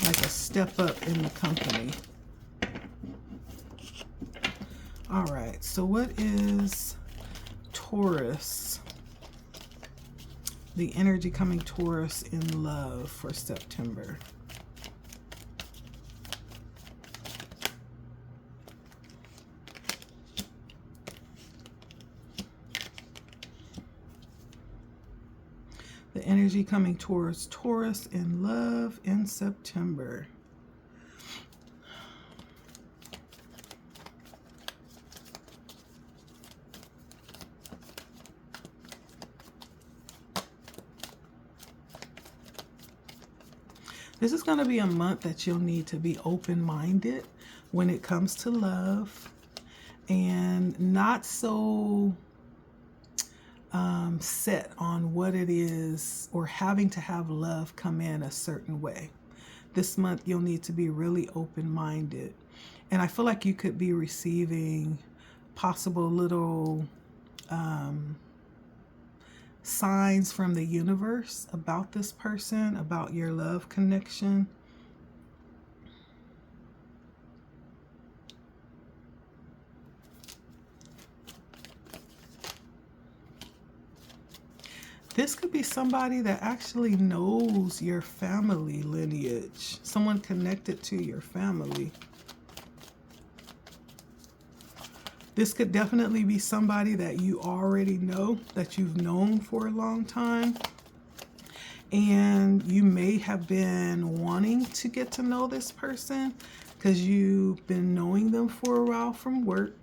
Like a step up in the company. All right, so what is Taurus? The energy coming Taurus in love for September. The energy coming towards Taurus in love in September. This is going to be a month that you'll need to be open-minded when it comes to love, and not so set on what it is or having to have love come in a certain way. This month you'll need to be really open-minded, and I feel like you could be receiving possible little signs from the universe about this person, about your love connection. This could be somebody that actually knows your family lineage, someone connected to your family. This could definitely be somebody that you already know, that you've known for a long time. And you may have been wanting to get to know this person because you've been knowing them for a while from work.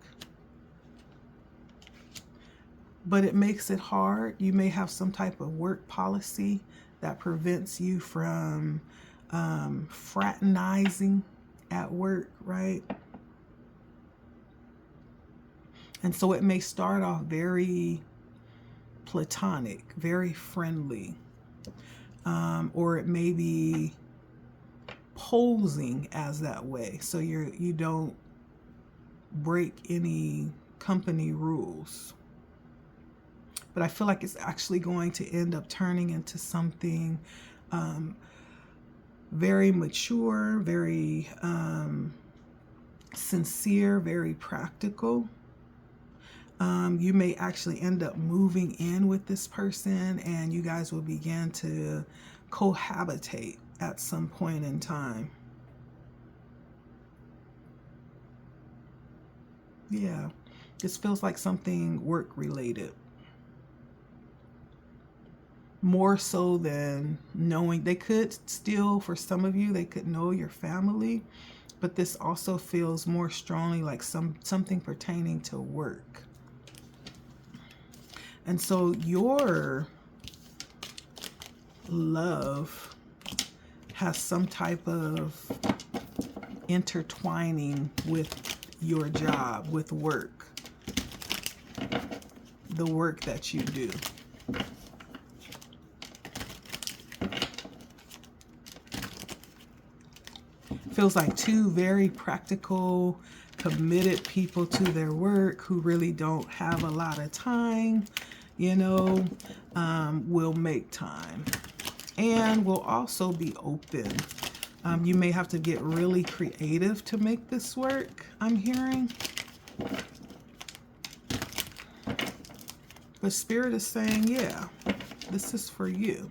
But it makes it hard. You may have some type of work policy that prevents you from fraternizing at work, right? And so it may start off very platonic, very friendly, or it may be posing as that way, so you don't break any company rules. But I feel like it's actually going to end up turning into something very mature, very sincere, very practical. You may actually end up moving in with this person, and you guys will begin to cohabitate at some point in time. Yeah, this feels like something work related. More so than knowing. They could still, for some of you, they could know your family, but this also feels more strongly like something pertaining to work. And so your love has some type of intertwining with your job, with work, the work that you do. Feels like two very practical, committed people to their work who really don't have a lot of time, you know, will make time and will also be open. You may have to get really creative to make this work, I'm hearing. But Spirit is saying, yeah, this is for you.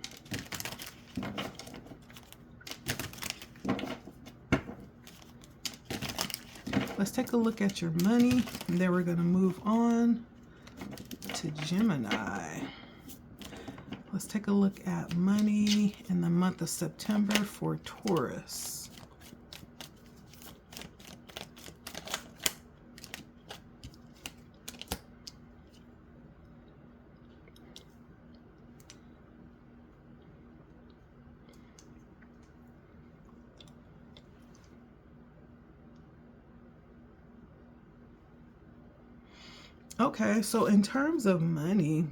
Let's take a look at your money, and then we're going to move on to Gemini. Let's take a look at money in the month of September for Taurus. Okay, so in terms of money,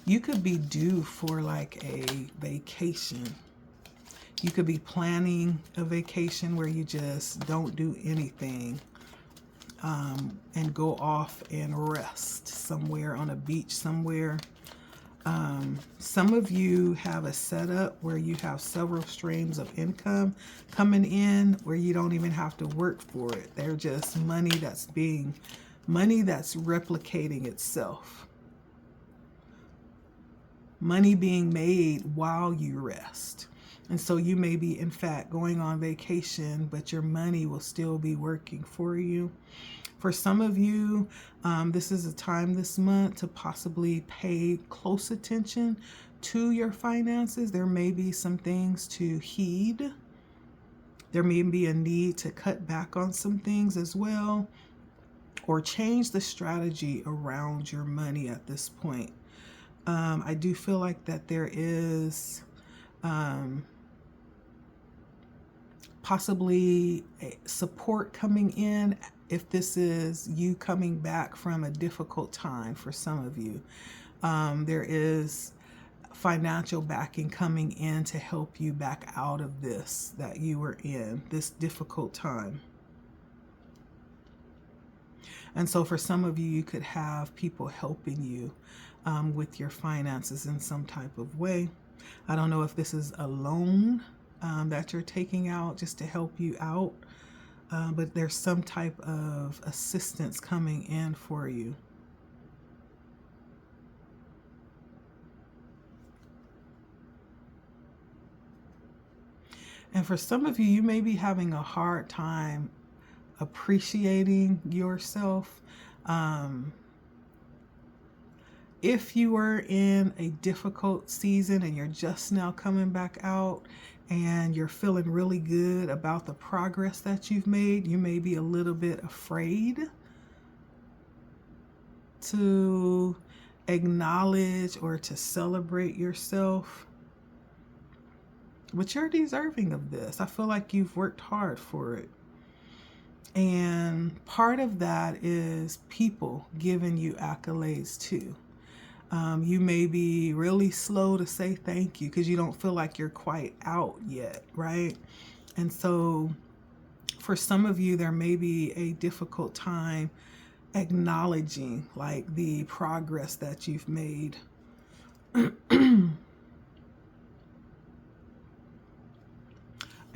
you could be due for like a vacation. You could be planning a vacation where you just don't do anything and go off and rest somewhere on a beach somewhere. Some of you have a setup where you have several streams of income coming in where you don't even have to work for it. They're just money that's replicating itself. Money being made while you rest. And so you may be, in fact, going on vacation, but your money will still be working for you. For some of you, this is a time this month to possibly pay close attention to your finances. There may be some things to heed. There may be a need to cut back on some things as well, or change the strategy around your money at this point. I do feel like that there is possibly a support coming in if this is you coming back from a difficult time for some of you. There is financial backing coming in to help you back out of this that you were in, this difficult time. And so for some of you, you could have people helping you with your finances in some type of way. I don't know if this is a loan that you're taking out just to help you out, but there's some type of assistance coming in for you. And for some of you, you may be having a hard time appreciating yourself. If you were in a difficult season and you're just now coming back out and you're feeling really good about the progress that you've made, you may be a little bit afraid to acknowledge or to celebrate yourself. But you're deserving of this. I feel like you've worked hard for it. And part of that is people giving you accolades too. You may be really slow to say thank you because you don't feel like you're quite out yet, right? And so for some of you, there may be a difficult time acknowledging like the progress that you've made.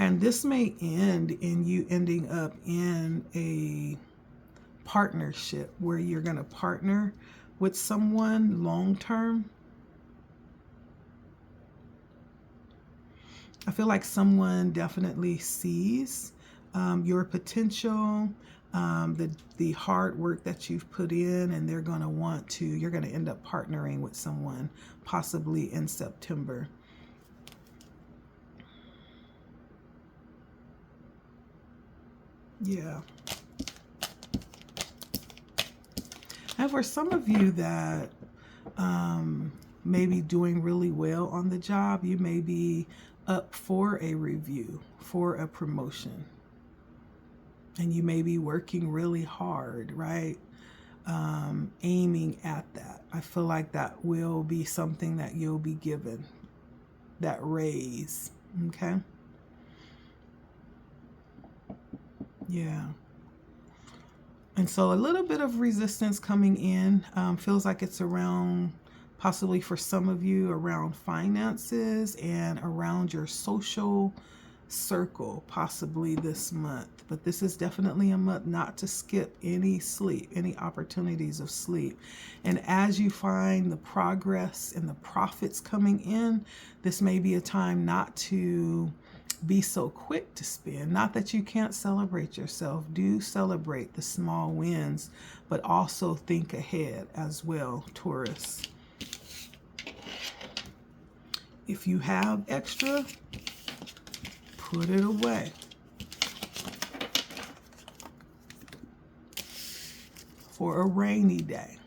And this may end in you ending up in a partnership where you're going to partner with someone long term. I feel like someone definitely sees your potential, the hard work that you've put in, and they're going to you're going to end up partnering with someone possibly in September. Yeah. And for some of you that may be doing really well on the job, you may be up for a review, for a promotion. And you may be working really hard, right? Aiming at that. I feel like that will be something that you'll be given, that raise, okay? Yeah. And so a little bit of resistance coming in, feels like it's around, possibly for some of you, around finances and around your social circle, possibly this month. But this is definitely a month not to skip any sleep, any opportunities of sleep. And as you find the progress and the profits coming in, this may be a time not to be so quick to spend. Not that you can't celebrate yourself. Do celebrate the small wins, but also think ahead as well, Taurus. If you have extra, put it away. For a rainy day.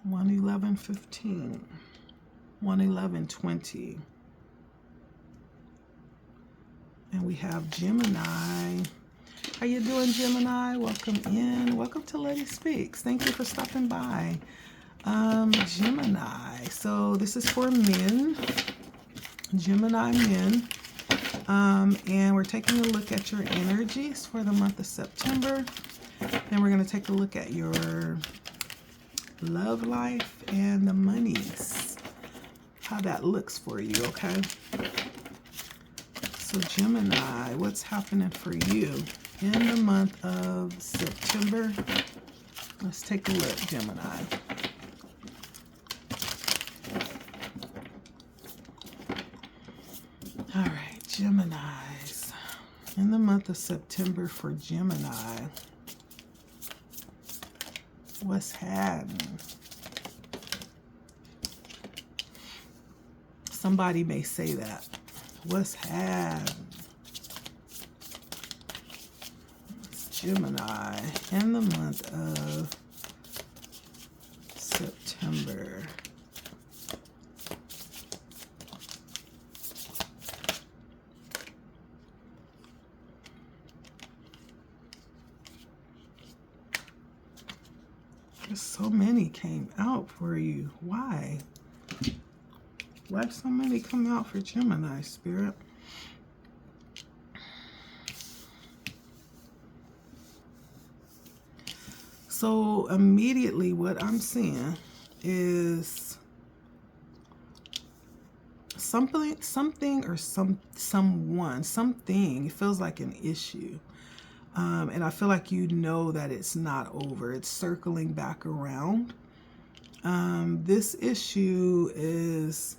1/11/15. 1/11/20. And we have Gemini. How you doing, Gemini? Welcome in. Welcome to LettiSpeaks. Thank you for stopping by. Gemini. So this is for men. Gemini men. And we're taking a look at your energies for the month of September. Then we're going to take a look at your love life and the monies. How that looks for you, okay? So Gemini, what's happening for you in the month of September? Let's take a look, Gemini. All right, Geminis. In the month of September for Gemini, what's happening? Somebody may say that. What's happening? It's Gemini in the month of September. So many came out for you. Why? Why so many come out for Gemini, Spirit? So immediately what I'm seeing is something or someone, something. It feels like an issue. And I feel like you know that it's not over. It's circling back around. This issue is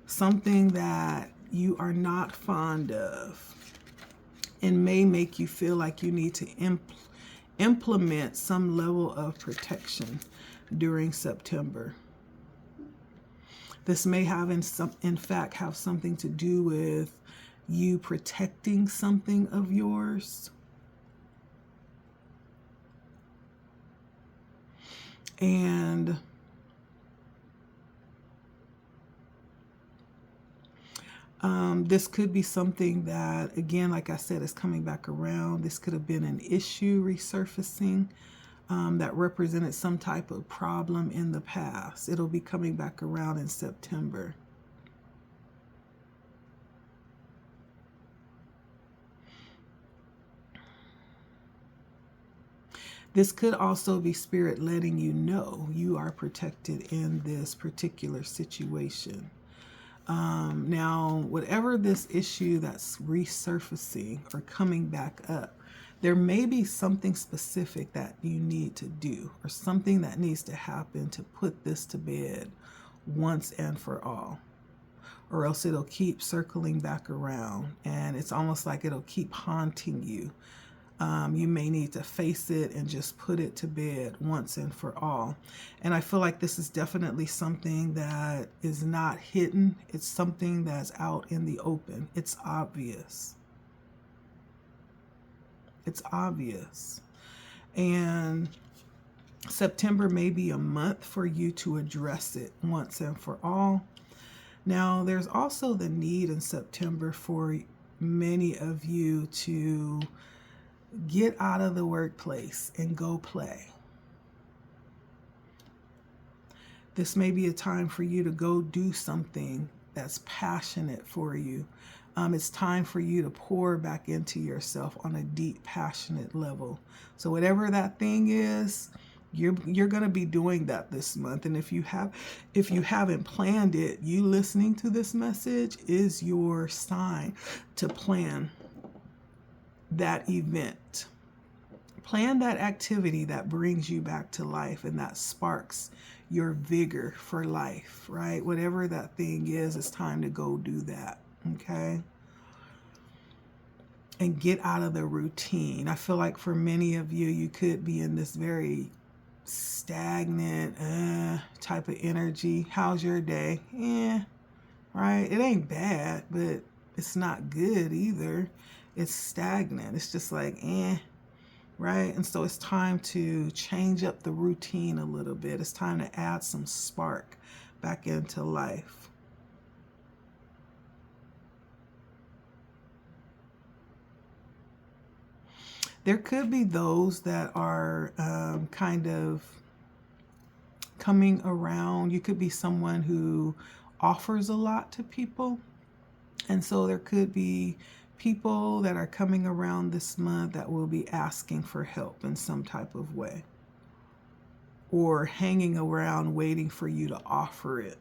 something that you are not fond of and may make you feel like you need to implement some level of protection during September. This may have, in fact, have something to do with you protecting something of yours. And this could be something that, again, like I said, is coming back around. This could have been an issue resurfacing that represented some type of problem in the past. It'll be coming back around in September. This could also be Spirit letting you know you are protected in this particular situation. Now, whatever this issue that's resurfacing or coming back up, there may be something specific that you need to do or something that needs to happen to put this to bed once and for all. Or else it'll keep circling back around and it's almost like it'll keep haunting you. You may need to face it and just put it to bed once and for all. And I feel like this is definitely something that is not hidden. It's something that's out in the open. It's obvious. It's obvious. And September may be a month for you to address it once and for all. Now, there's also the need in September for many of you to get out of the workplace and go play. This may be a time for you to go do something that's passionate for you. It's time for you to pour back into yourself on a deep, passionate level. So whatever that thing is, you're going to be doing that this month. And if you haven't planned it, you listening to this message is your sign to plan that event. Plan that activity that brings you back to life and that sparks your vigor for life, right? Whatever that thing is, it's time to go do that, okay? And get out of the routine. I feel like for many of you, you could be in this very stagnant type of energy. How's your day? Right? It ain't bad, but it's not good either. It's stagnant. It's just like, right? And so it's time to change up the routine a little bit. It's time to add some spark back into life. There could be those that are kind of coming around. You could be someone who offers a lot to people. And so there could be people that are coming around this month that will be asking for help in some type of way, or hanging around waiting for you to offer it.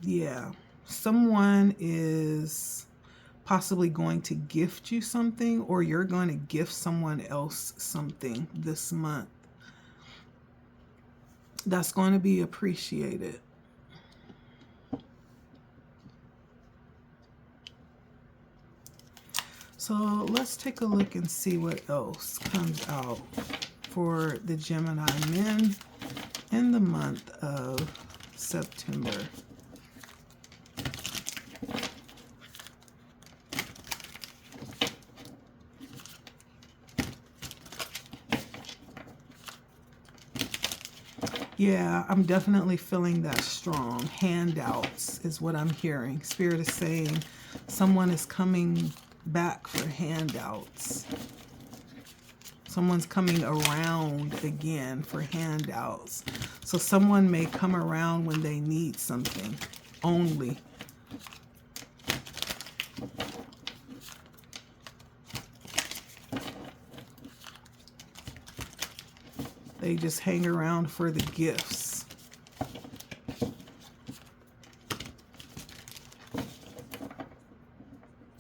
Yeah, someone is possibly going to gift you something, or you're going to gift someone else something this month that's going to be appreciated. So let's take a look and see what else comes out for the Gemini men in the month of September. Yeah, I'm definitely feeling that strong. Handouts is what I'm hearing. Spirit is saying someone is coming back for handouts. Someone's coming around again for handouts. So someone may come around when they need something only. They just hang around for the gifts.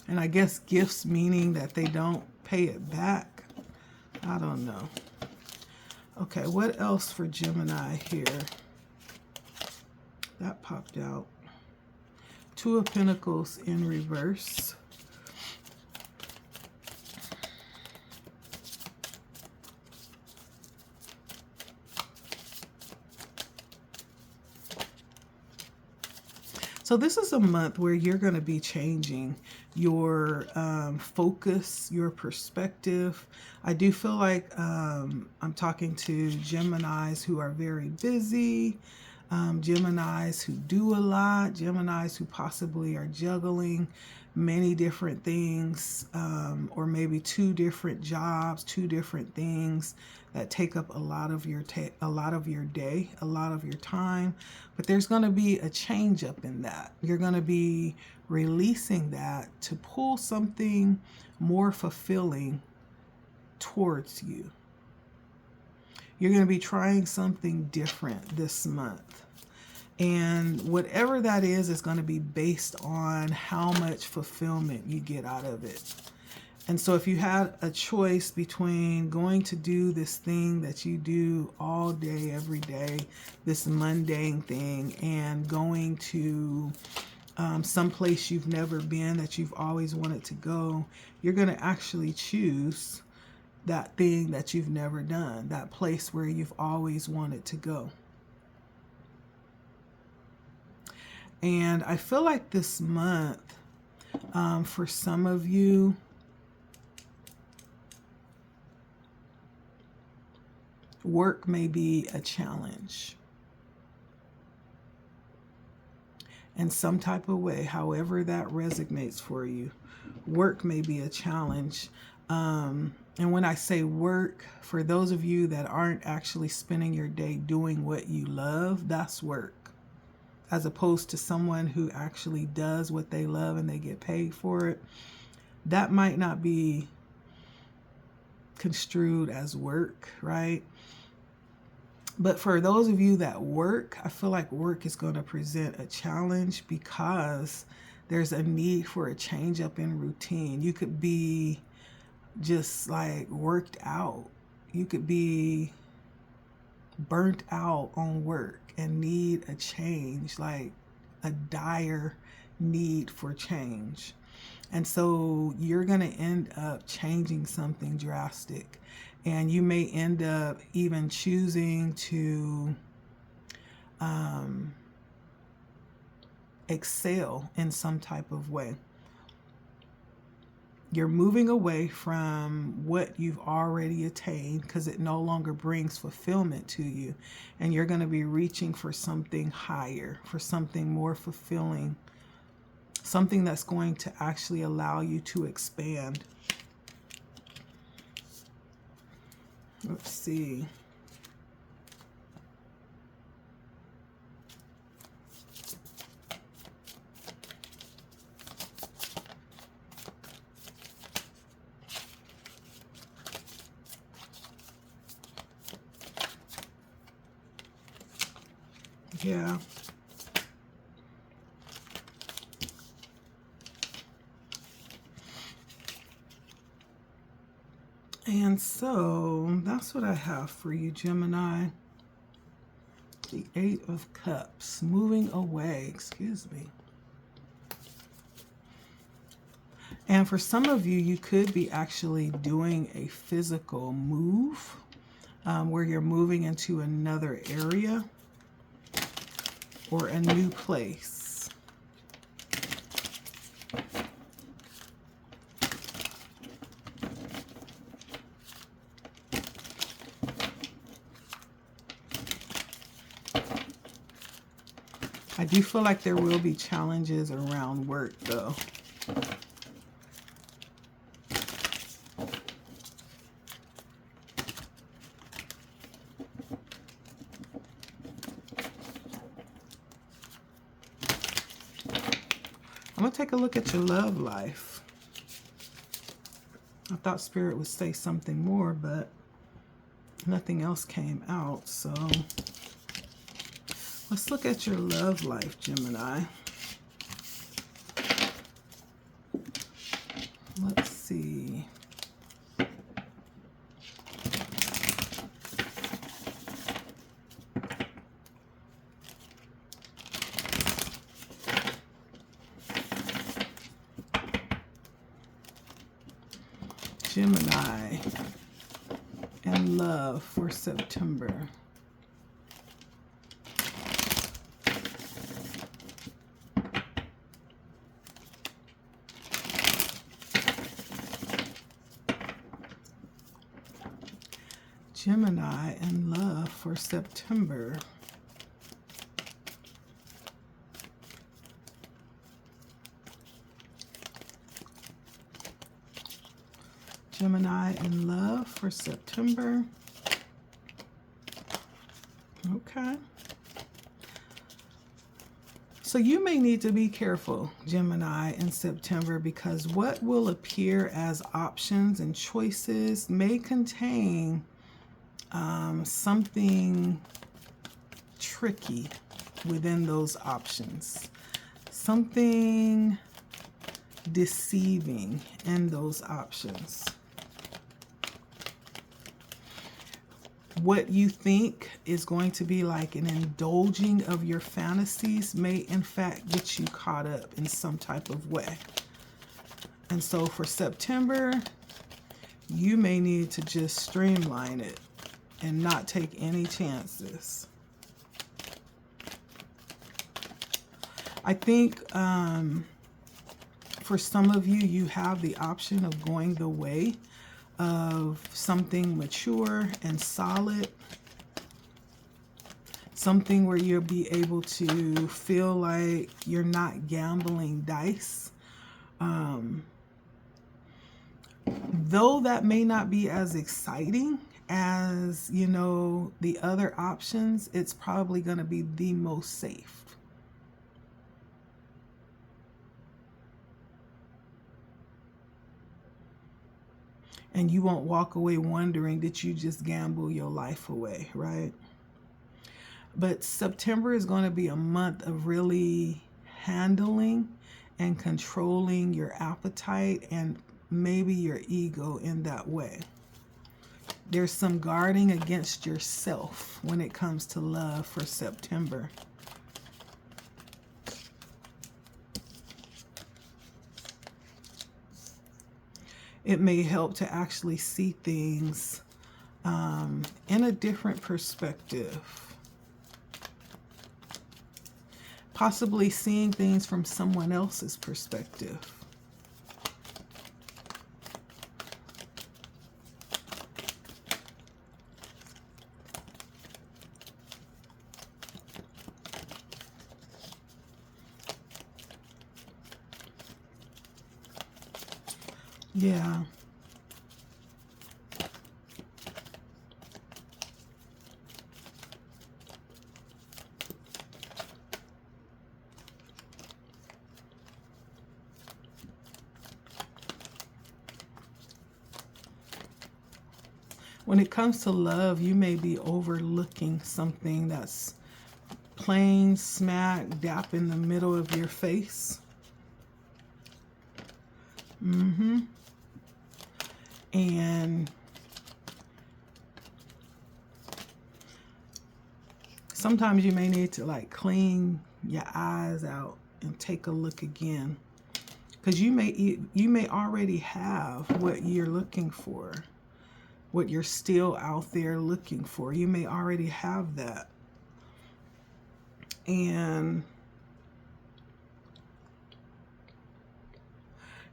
And I guess gifts meaning that they don't pay it back. I don't know. Okay, what else for Gemini here? That popped out. Two of Pentacles in reverse. So this is a month where you're going to be changing your focus, your perspective. I do feel like I'm talking to Geminis who are very busy, Geminis who do a lot, Geminis who possibly are juggling many different things, or maybe two different jobs, two different things that take up a lot of your day, a lot of your time. But there's going to be a change up in that. You're going to be releasing that to pull something more fulfilling towards you. You're going to be trying something different this month. And whatever that is going to be based on how much fulfillment you get out of it. And so if you had a choice between going to do this thing that you do all day, every day, this mundane thing, and going to someplace you've never been that you've always wanted to go, you're going to actually choose that thing that you've never done, that place where you've always wanted to go. And I feel like this month, for some of you, work may be a challenge in some type of way, however that resonates for you. Work may be a challenge. And when I say work, for those of you that aren't actually spending your day doing what you love, that's work. As opposed to someone who actually does what they love and they get paid for it, that might not be construed as work, right? But for those of you that work, I feel like work is going to present a challenge because there's a need for a change up in routine. You could be just like worked out. You could be burnt out on work and need a change, like a dire need for change. And so you're going to end up changing something drastic. And you may end up even choosing to excel in some type of way. You're moving away from what you've already attained because it no longer brings fulfillment to you. And you're going to be reaching for something higher, for something more fulfilling, something that's going to actually allow you to expand. Let's see. Yeah. And so that's what I have for you, Gemini. The Eight of Cups, moving away, excuse me. And for some of you, you could be actually doing a physical move where you're moving into another area or a new place. I do feel like there will be challenges around work, though. I'm going to take a look at your love life. I thought Spirit would say something more, but nothing else came out, so let's look at your love life, Gemini. Let's see. Gemini and love for September. Gemini and love for September. Gemini in love for September. Okay. So you may need to be careful, Gemini, in September, because what will appear as options and choices may contain something tricky within those options. Something deceiving in those options. What you think is going to be like an indulging of your fantasies may in fact get you caught up in some type of way. And so for September, you may need to just streamline it and not take any chances. I think for some of you, you have the option of going the way of something mature and solid. Something where you'll be able to feel like you're not gambling dice. Though that may not be as exciting as, you know, the other options, it's probably going to be the most safe. And you won't walk away wondering, did you just gamble your life away, right? But September is going to be a month of really handling and controlling your appetite and maybe your ego in that way. There's some guarding against yourself when it comes to love for September. It may help to actually see things in a different perspective. Possibly seeing things from someone else's perspective. Yeah. When it comes to love, you may be overlooking something that's plain smack dap in the middle of your face. And sometimes you may need to like clean your eyes out and take a look again, because you may already have what you're looking for, what you're still out there looking for. You may already have that. And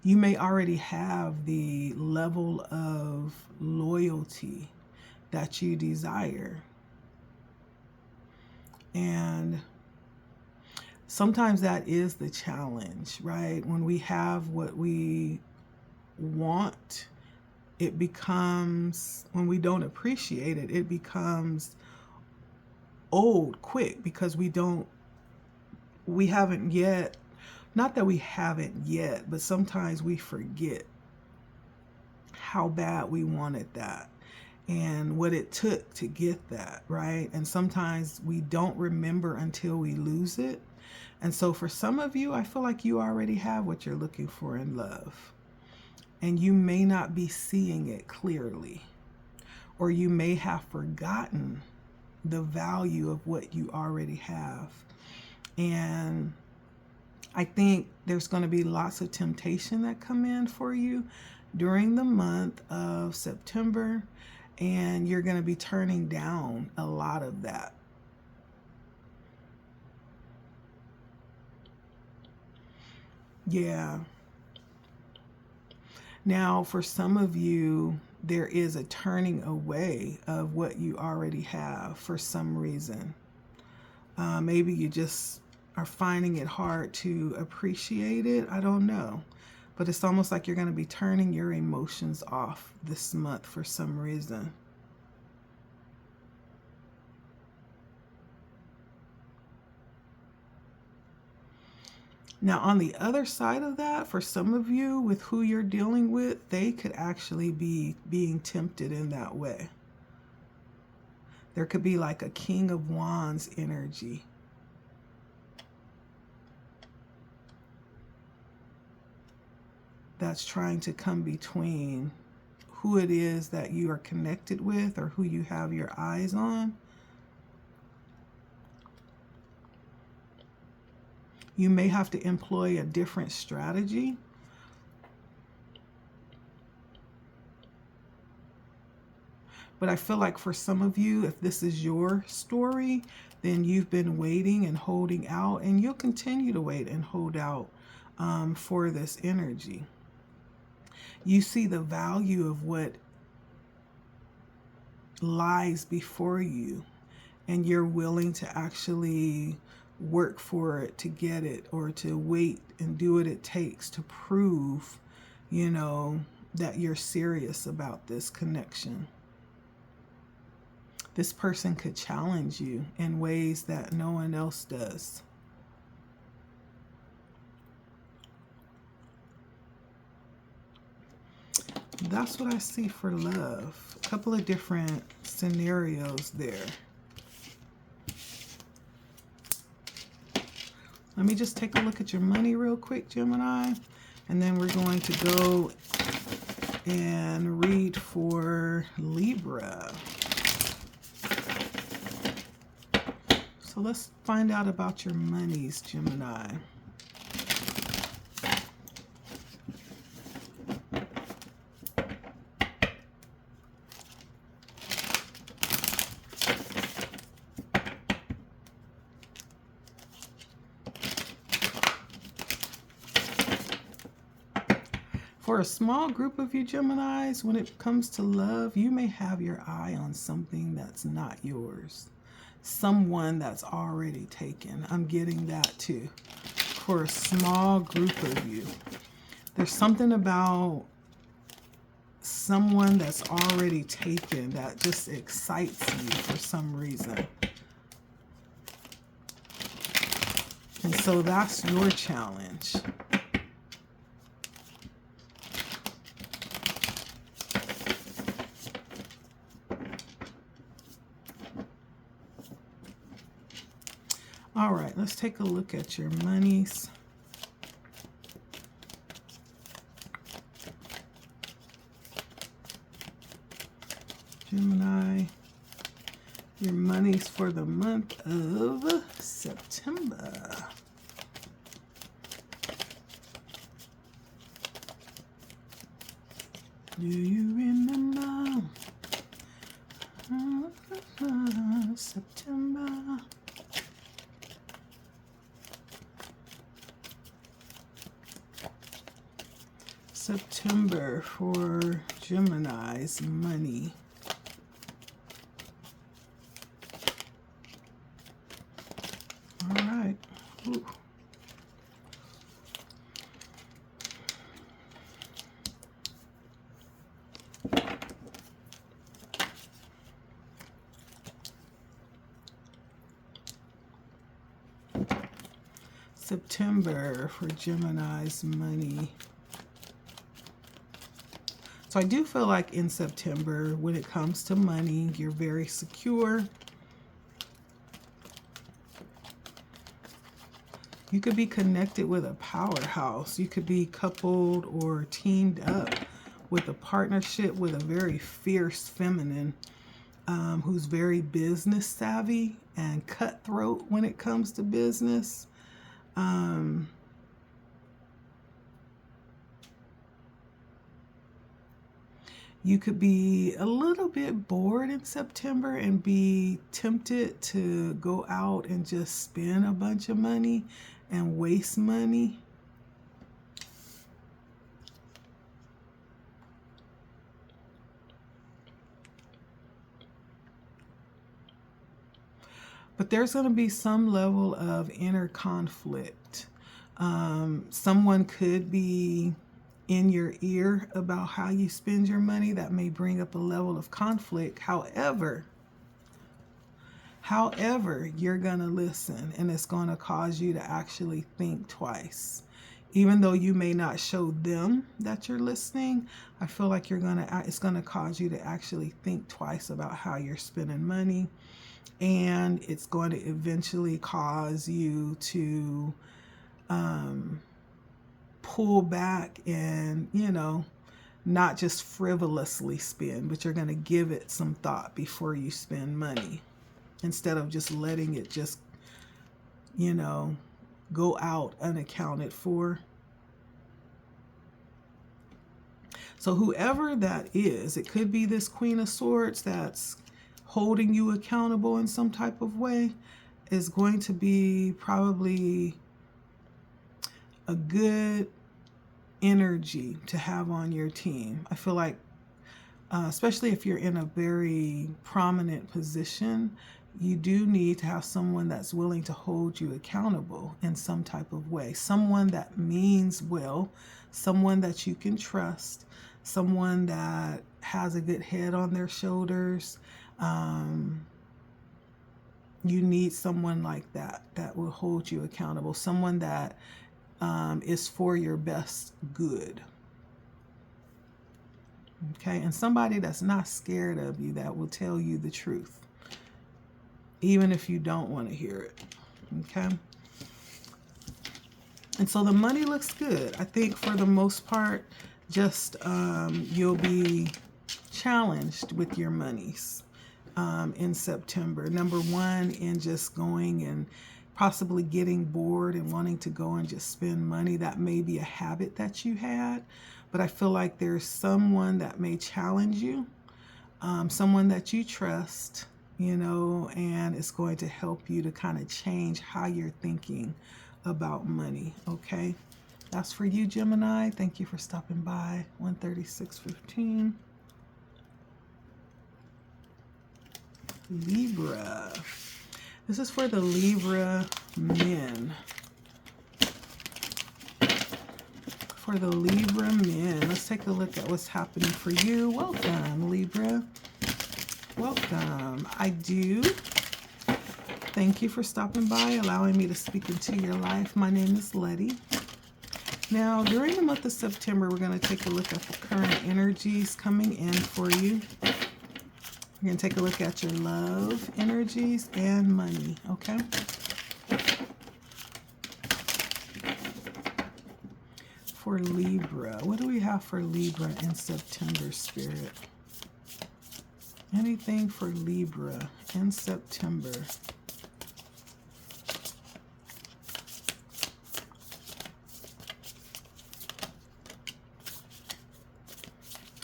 you may already have the level of loyalty that you desire. And sometimes that is the challenge, right? When we have what we want, it becomes, when we don't appreciate it, it becomes old quick, because we haven't yet, not that we haven't yet, but sometimes we forget how bad we wanted that and what it took to get that, right? And sometimes we don't remember until we lose it. And so for some of you, I feel like you already have what you're looking for in love, and you may not be seeing it clearly, or you may have forgotten the value of what you already have. And I think there's going to be lots of temptation that come in for you during the month of September, and you're going to be turning down a lot of that. Yeah. Now, for some of you, there is a turning away of what you already have for some reason. Maybe you just are finding it hard to appreciate it. I don't know. But it's almost like you're going to be turning your emotions off this month for some reason. Now, on the other side of that, for some of you with who you're dealing with, they could actually be being tempted in that way. There could be like a King of Wands energy. That's trying to come between who it is that you are connected with or who you have your eyes on. You may have to employ a different strategy. But I feel like for some of you, if this is your story, then you've been waiting and holding out, and you'll continue to wait and hold out for this energy. You see the value of what lies before you, and you're willing to actually work for it, to get it, or to wait and do what it takes to prove, you know, that you're serious about this connection. This person could challenge you in ways that no one else does. That's what I see for love. A couple of different scenarios there. Let me just take a look at your money real quick, Gemini, and then we're going to go and read for Libra. So let's find out about your monies, Gemini. For a small group of you Geminis, when it comes to love, you may have your eye on something that's not yours. Someone that's already taken. I'm getting that too. For a small group of you, there's something about someone that's already taken that just excites you for some reason. And so that's your challenge. All right, let's take a look at your monies. Gemini, your monies for the month of September. Do you remember September? September for Gemini's money. All right. Ooh. September for Gemini's money. So I do feel like in September, when it comes to money, you're very secure. You could be connected with a powerhouse. You could be coupled or teamed up with a partnership with a very fierce feminine who's very business savvy and cutthroat when it comes to business. You could be a little bit bored in September and be tempted to go out and just spend a bunch of money and waste money. But there's going to be some level of inner conflict. Someone could be in your ear about how you spend your money. That may bring up a level of conflict. However, you're going to listen, and it's going to cause you to actually think twice. Even though you may not show them that you're listening, I feel like it's going to cause you to actually think twice about how you're spending money. And it's going to eventually cause you to pull back and, you know, not just frivolously spend, but you're going to give it some thought before you spend money, instead of just letting it just, you know, go out unaccounted for. So whoever that is, it could be this Queen of Swords that's holding you accountable in some type of way. is going to be probably a good energy to have on your team. I feel like, especially if you're in a very prominent position, you do need to have someone that's willing to hold you accountable in some type of way. Someone that means well, someone that you can trust, someone that has a good head on their shoulders. You need someone like that will hold you accountable, someone that is for your best good. Okay, and somebody that's not scared of you, that will tell you the truth, even if you don't want to hear it. Okay, and so the money looks good. I think for the most part, just you'll be challenged with your monies in September. Number one, in just going and possibly getting bored and wanting to go and just spend money. That may be a habit that you had, but I feel like there's someone that may challenge you, someone that you trust, you know, and it's going to help you to kind of change how you're thinking about money. Okay, that's for you, Gemini. Thank you for stopping by. 136.15. Libra. This is for the Libra men. For the Libra men, let's take a look at what's happening for you. Welcome, Libra. Welcome. I do. Thank you for stopping by, allowing me to speak into your life. My name is Letty. Now, during the month of September, we're going to take a look at the current energies coming in for you. We're going to take a look at your love energies and money, okay? For Libra, what do we have for Libra in September, Spirit? Anything for Libra in September?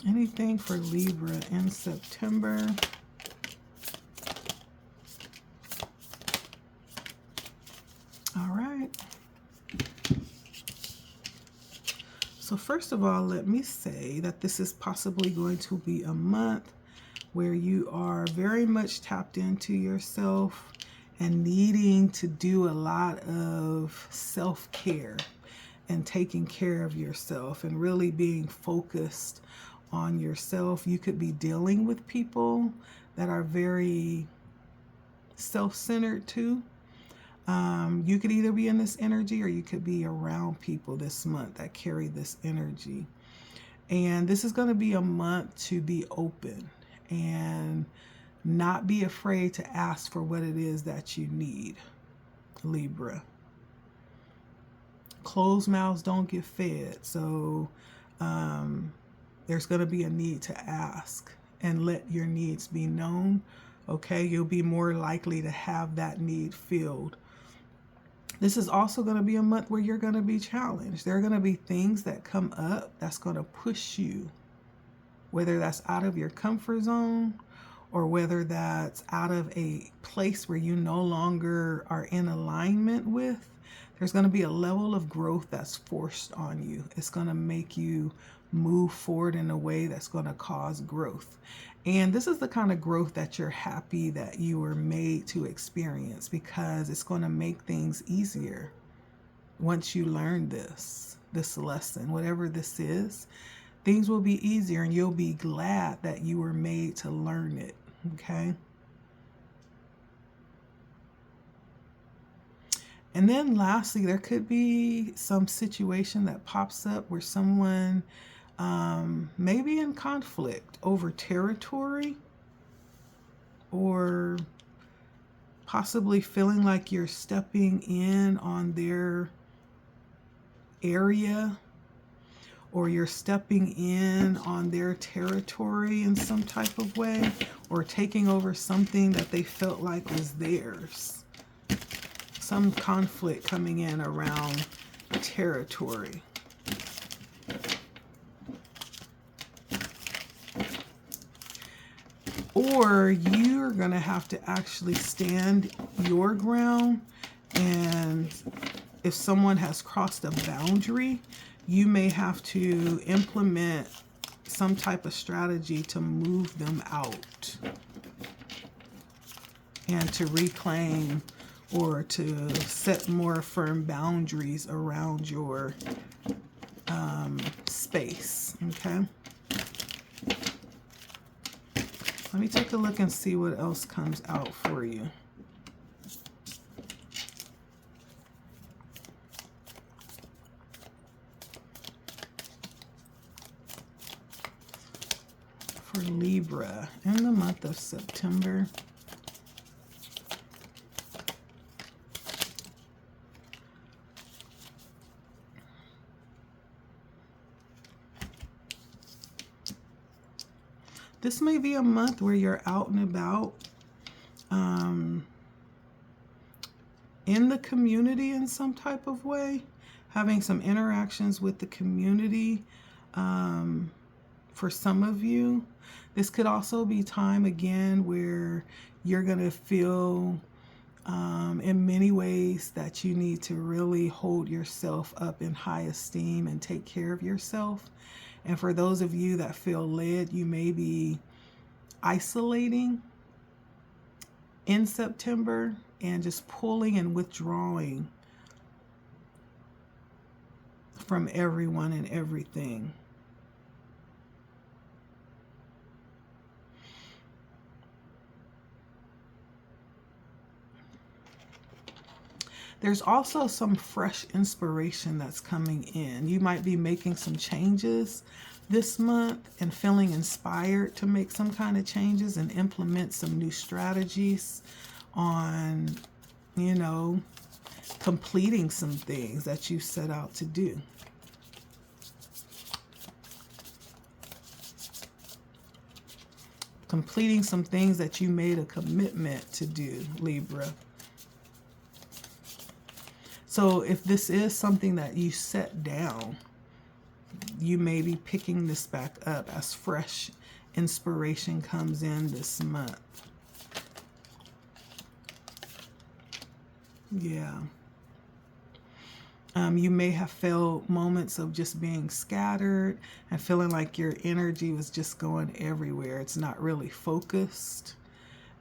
Anything for Libra in September? All right. So first of all, let me say that this is possibly going to be a month where you are very much tapped into yourself and needing to do a lot of self-care and taking care of yourself and really being focused on yourself. You could be dealing with people that are very self-centered too. You could either be in this energy or you could be around people this month that carry this energy. And this is going to be a month to be open and not be afraid to ask for what it is that you need, Libra. Closed mouths don't get fed. So there's going to be a need to ask and let your needs be known. Okay, you'll be more likely to have that need filled. This is also going to be a month where you're going to be challenged. There are going to be things that come up that's going to push you, whether that's out of your comfort zone or whether that's out of a place where you no longer are in alignment with. There's going to be a level of growth that's forced on you. It's going to make you move forward in a way that's going to cause growth. And this is the kind of growth that you're happy that you were made to experience, because it's going to make things easier once you learn this lesson, whatever this is. Things will be easier and you'll be glad that you were made to learn it, okay? And then lastly, there could be some situation that pops up where someone may be in conflict over territory, or possibly feeling like you're stepping in on their area, or you're stepping in on their territory in some type of way, or taking over something that they felt like was theirs. Some conflict coming in around territory. or you're going to have to actually stand your ground. And if someone has crossed a boundary, you may have to implement some type of strategy to move them out and to reclaim or to set more firm boundaries around your space. Okay. Let me take a look and see what else comes out for you. For Libra in the month of September. This may be a month where you're out and about in the community in some type of way, having some interactions with the community. For some of you, this could also be time again where you're going to feel in many ways that you need to really hold yourself up in high esteem and take care of yourself. And for those of you that feel led, you may be isolating in September and just pulling and withdrawing from everyone and everything. There's also some fresh inspiration that's coming in. You might be making some changes this month and feeling inspired to make some kind of changes and implement some new strategies on, you know, completing some things that you set out to do. Completing some things that you made a commitment to do, Libra. So if this is something that you set down, you may be picking this back up as fresh inspiration comes in this month. Yeah. You may have felt moments of just being scattered and feeling like your energy was just going everywhere. It's not really focused.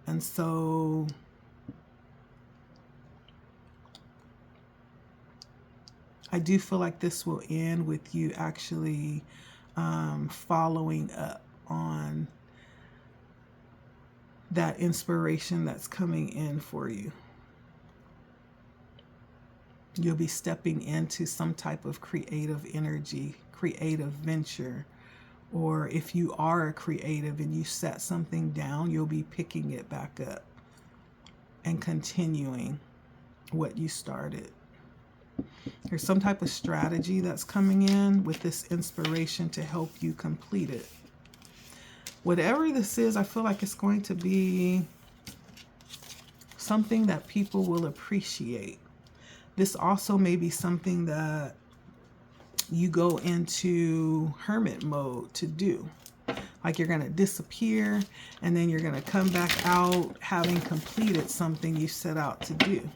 And so I do feel like this will end with you actually following up on that inspiration that's coming in for you. You'll be stepping into some type of creative energy, creative venture. Or if you are a creative and you set something down, you'll be picking it back up and continuing what you started. There's some type of strategy that's coming in with this inspiration to help you complete it. Whatever this is, I feel like it's going to be something that people will appreciate. This also may be something that you go into hermit mode to do. Like you're going to disappear and then you're going to come back out having completed something you set out to do.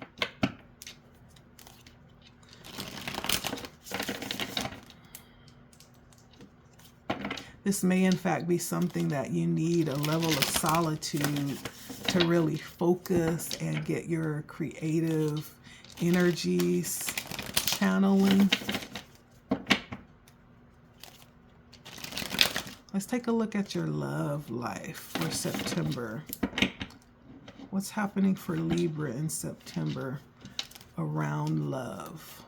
This may in fact be something that you need a level of solitude to really focus and get your creative energies channeling. Let's take a look at your love life for September. What's happening for Libra in September around love?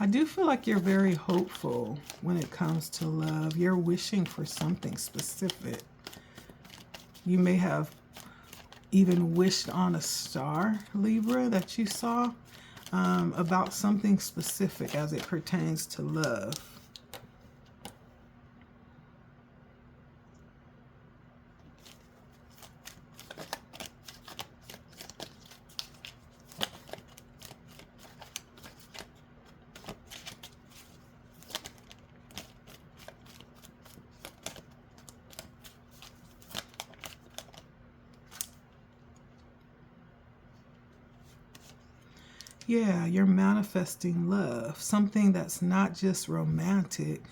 I do feel like you're very hopeful when it comes to love. You're wishing for something specific. You may have even wished on a star, Libra, that you saw. about something specific as it pertains to love. Yeah, you're manifesting love, something that's not just romantic,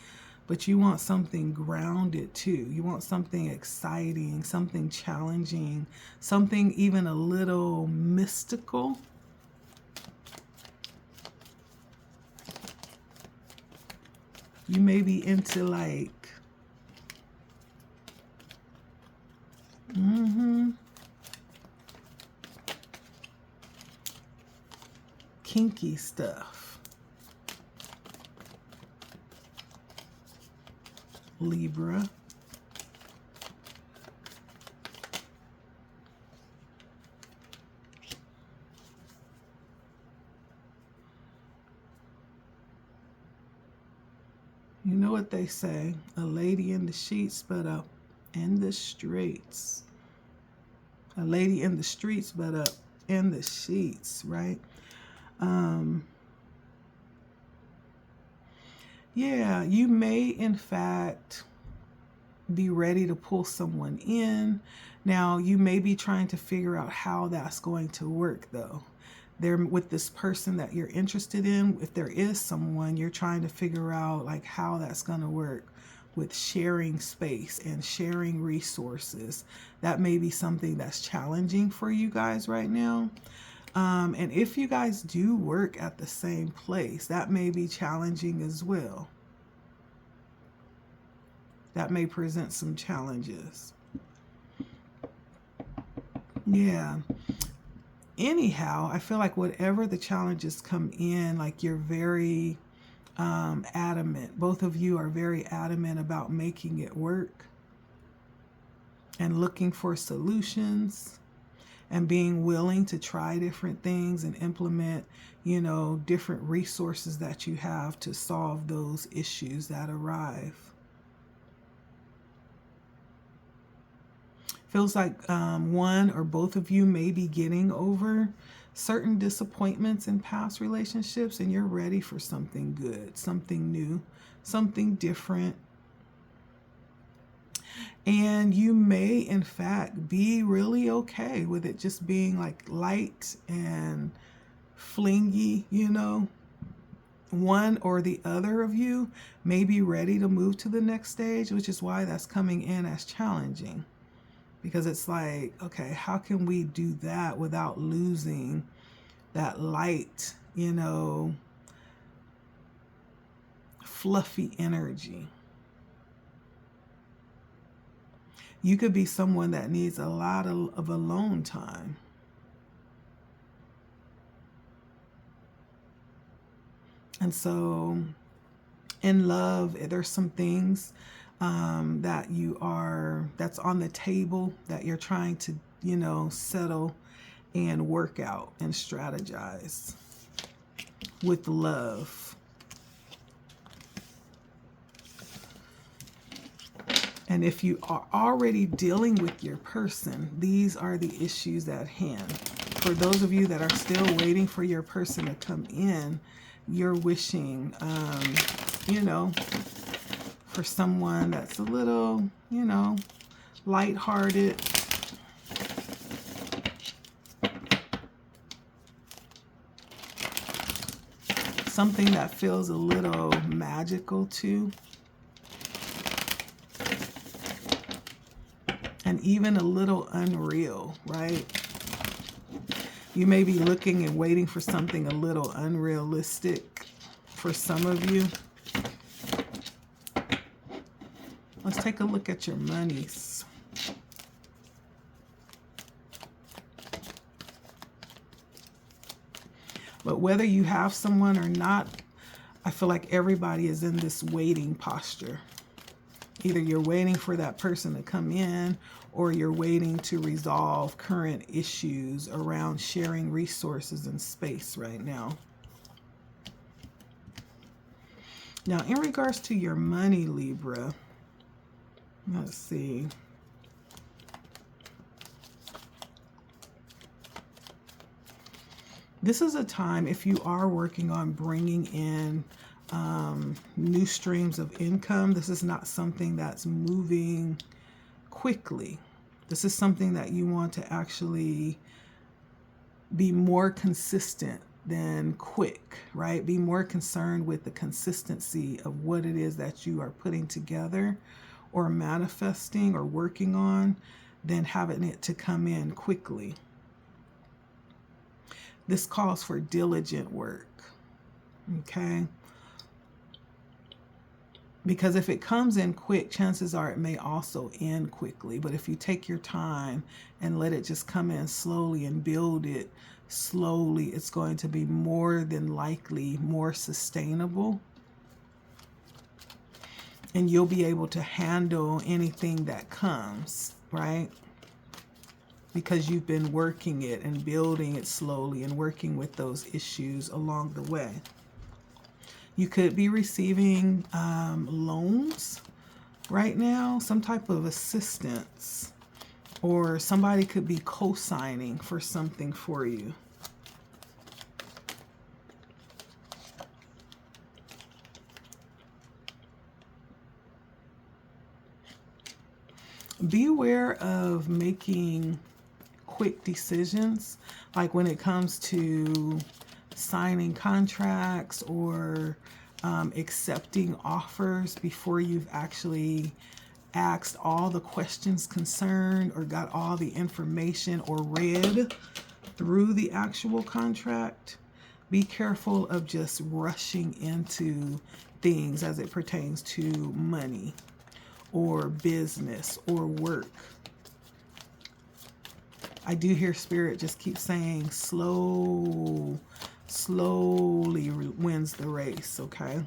but you want something grounded too. You want something exciting, something challenging, something even a little mystical. You may be into like, kinky stuff. Libra. You know what they say, a lady in the sheets, but in the streets. A lady in the streets, but in the sheets, right? Yeah, you may in fact be ready to pull someone in. Now, you may be trying to figure out how that's going to work though. There, with this person that you're interested in, if there is someone, you're trying to figure out like how that's going to work with sharing space and sharing resources. That may be something that's challenging for you guys right now. And if you guys do work at the same place, that may be challenging as well. That may present some challenges. Yeah. Anyhow, I feel like whatever the challenges come in, like you're very adamant. Both of you are very adamant about making it work and looking for solutions and being willing to try different things and implement, you know, different resources that you have to solve those issues that arrive. Feels like one or both of you may be getting over certain disappointments in past relationships, and you're ready for something good, something new, something different. And you may, in fact, be really okay with it just being like light and flingy, you know. One or the other of you may be ready to move to the next stage, which is why that's coming in as challenging. Because it's like, okay, how can we do that without losing that light, you know, fluffy energy? You could be someone that needs a lot of alone time. And so in love, there's some things that's on the table that you're trying to, you know, settle and work out and strategize with love. And if you are already dealing with your person, these are the issues at hand. For those of you that are still waiting for your person to come in, you're wishing, you know, for someone that's a little, you know, lighthearted. Something that feels a little magical too. And even a little unreal, right? You may be looking and waiting for something a little unrealistic for some of you. Let's take a look at your monies. But whether you have someone or not, I feel like everybody is in this waiting posture. Either you're waiting for that person to come in, or you're waiting to resolve current issues around sharing resources and space right now. Now, in regards to your money, Libra, let's see. This is a time, if you are working on bringing in new streams of income, this is not something that's moving quickly. This is something that you want to actually be more consistent than quick, right? Be more concerned with the consistency of what it is that you are putting together or manifesting or working on than having it to come in quickly. This calls for diligent work, okay? Because if it comes in quick, chances are it may also end quickly. But if you take your time and let it just come in slowly and build it slowly, it's going to be more than likely more sustainable. And you'll be able to handle anything that comes, right? Because you've been working it and building it slowly and working with those issues along the way. You could be receiving loans right now, some type of assistance, or somebody could be co-signing for something for you. Beware of making quick decisions, like when it comes to signing contracts or accepting offers before you've actually asked all the questions concerned or got all the information or read through the actual contract. Be careful of just rushing into things as it pertains to money or business or work. I do hear Spirit just keep saying slowly wins the race, okay?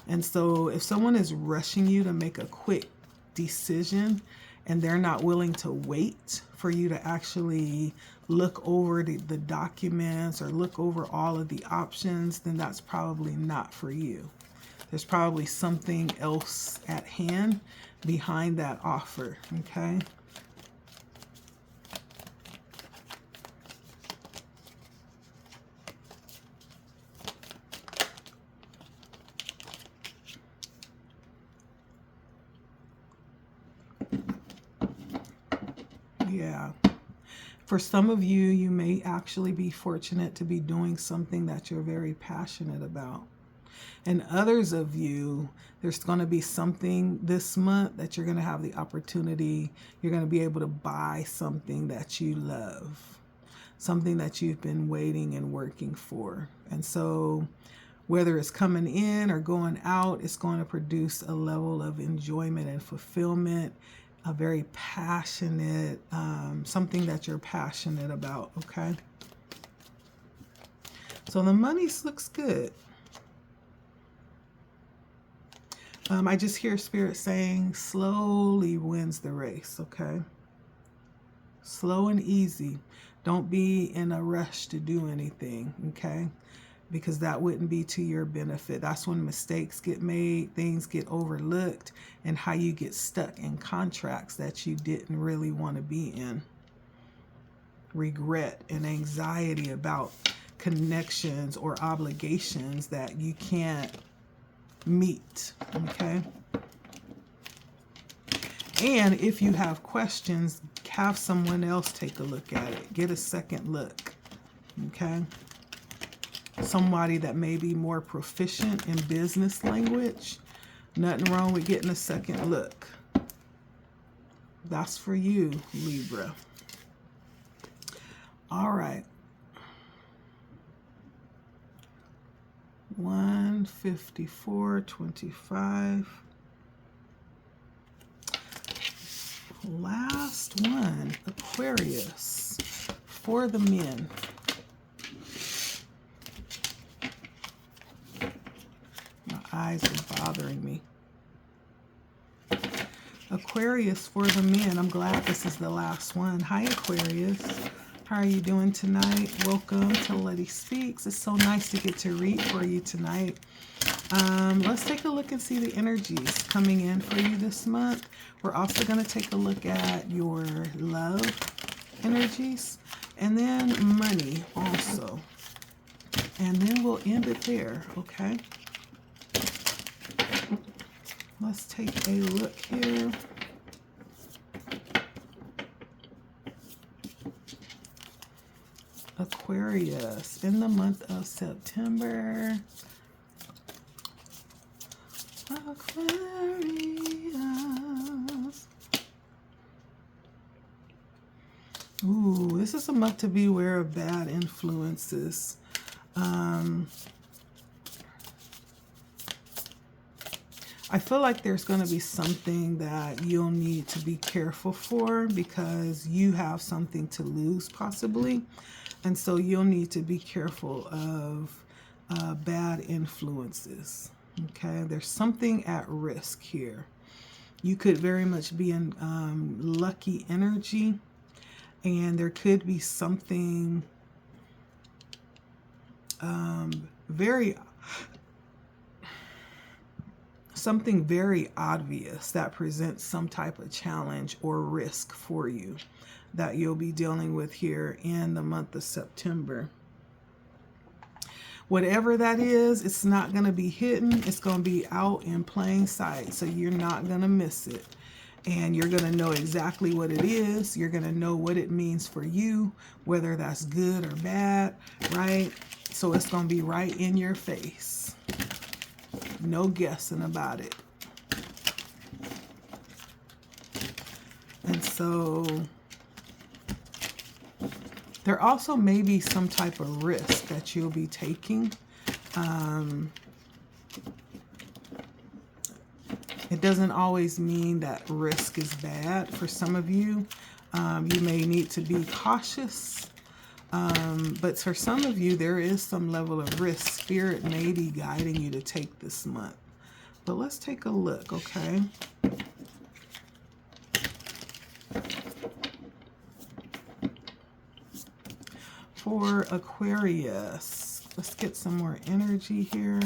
And so if someone is rushing you to make a quick decision and they're not willing to wait for you to actually look over the documents or look over all of the options, then that's probably not for you. There's probably something else at hand behind that offer, okay? Yeah. For some of you, you may actually be fortunate to be doing something that you're very passionate about. And others of you, there's going to be something this month that you're going to have the opportunity, you're going to be able to buy something that you love, something that you've been waiting and working for. And so whether it's coming in or going out, it's going to produce a level of enjoyment and fulfillment, a very passionate, something that you're passionate about, okay? So the money looks good. I just hear Spirit saying slowly wins the race, okay? Slow and easy. Don't be in a rush to do anything, okay? Because that wouldn't be to your benefit. That's when mistakes get made, things get overlooked, and how you get stuck in contracts that you didn't really want to be in. Regret and anxiety about connections or obligations that you can't meet, okay? And if you have questions, have someone else take a look at it. Get a second look, okay? Somebody that may be more proficient in business language. Nothing wrong with getting a second look. That's for you, Libra. All right. 154.25. Last one, Aquarius, for the men. eyes are bothering me. Aquarius for the men. I'm glad this is the last one. Hi, Aquarius. How are you doing tonight? Welcome to LettiSpeaks. It's so nice to get to read for you tonight. Let's take a look and see the energies coming in for you this month. We're also going to take a look at your love energies and then money also. And then we'll end it there, okay? Let's take a look here. Aquarius in the month of September. Aquarius. Ooh, this is a month to beware of bad influences. I feel like there's going to be something that you'll need to be careful for because you have something to lose possibly. And so you'll need to be careful of bad influences. Okay, there's something at risk here. You could very much be in lucky energy, and there could be something something very obvious that presents some type of challenge or risk for you that you'll be dealing with here in the month of September. Whatever that is, it's not going to be hidden. It's going to be out in plain sight, so you're not going to miss it. And you're going to know exactly what it is. You're going to know what it means for you, whether that's good or bad, right? So it's going to be right in your face. No guessing about it. And so there also may be some type of risk that you'll be taking. It doesn't always mean that risk is bad. For some of you, you may need to be cautious. But for some of you, there is some level of risk. Spirit may be guiding you to take this month. But let's take a look, okay? For Aquarius, let's get some more energy here.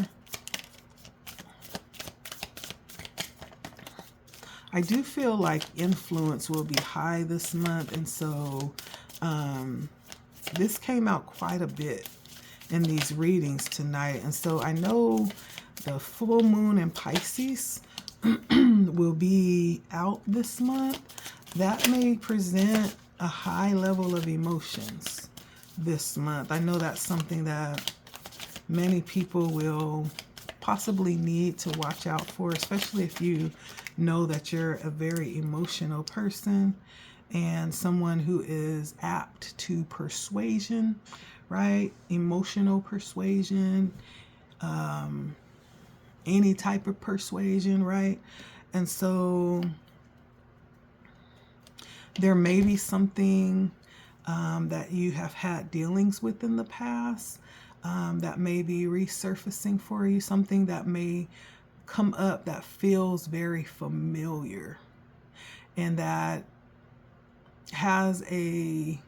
I do feel like influence will be high this month, and so this came out quite a bit in these readings tonight. And so I know the full moon in Pisces will be out this month. That may present a high level of emotions this month. I know that's something that many people will possibly need to watch out for, especially if you know that you're a very emotional person and someone who is apt to persuasion, right? Emotional persuasion, any type of persuasion, right? And so there may be something that you have had dealings with in the past that may be resurfacing for you, something that may come up that feels very familiar and that has a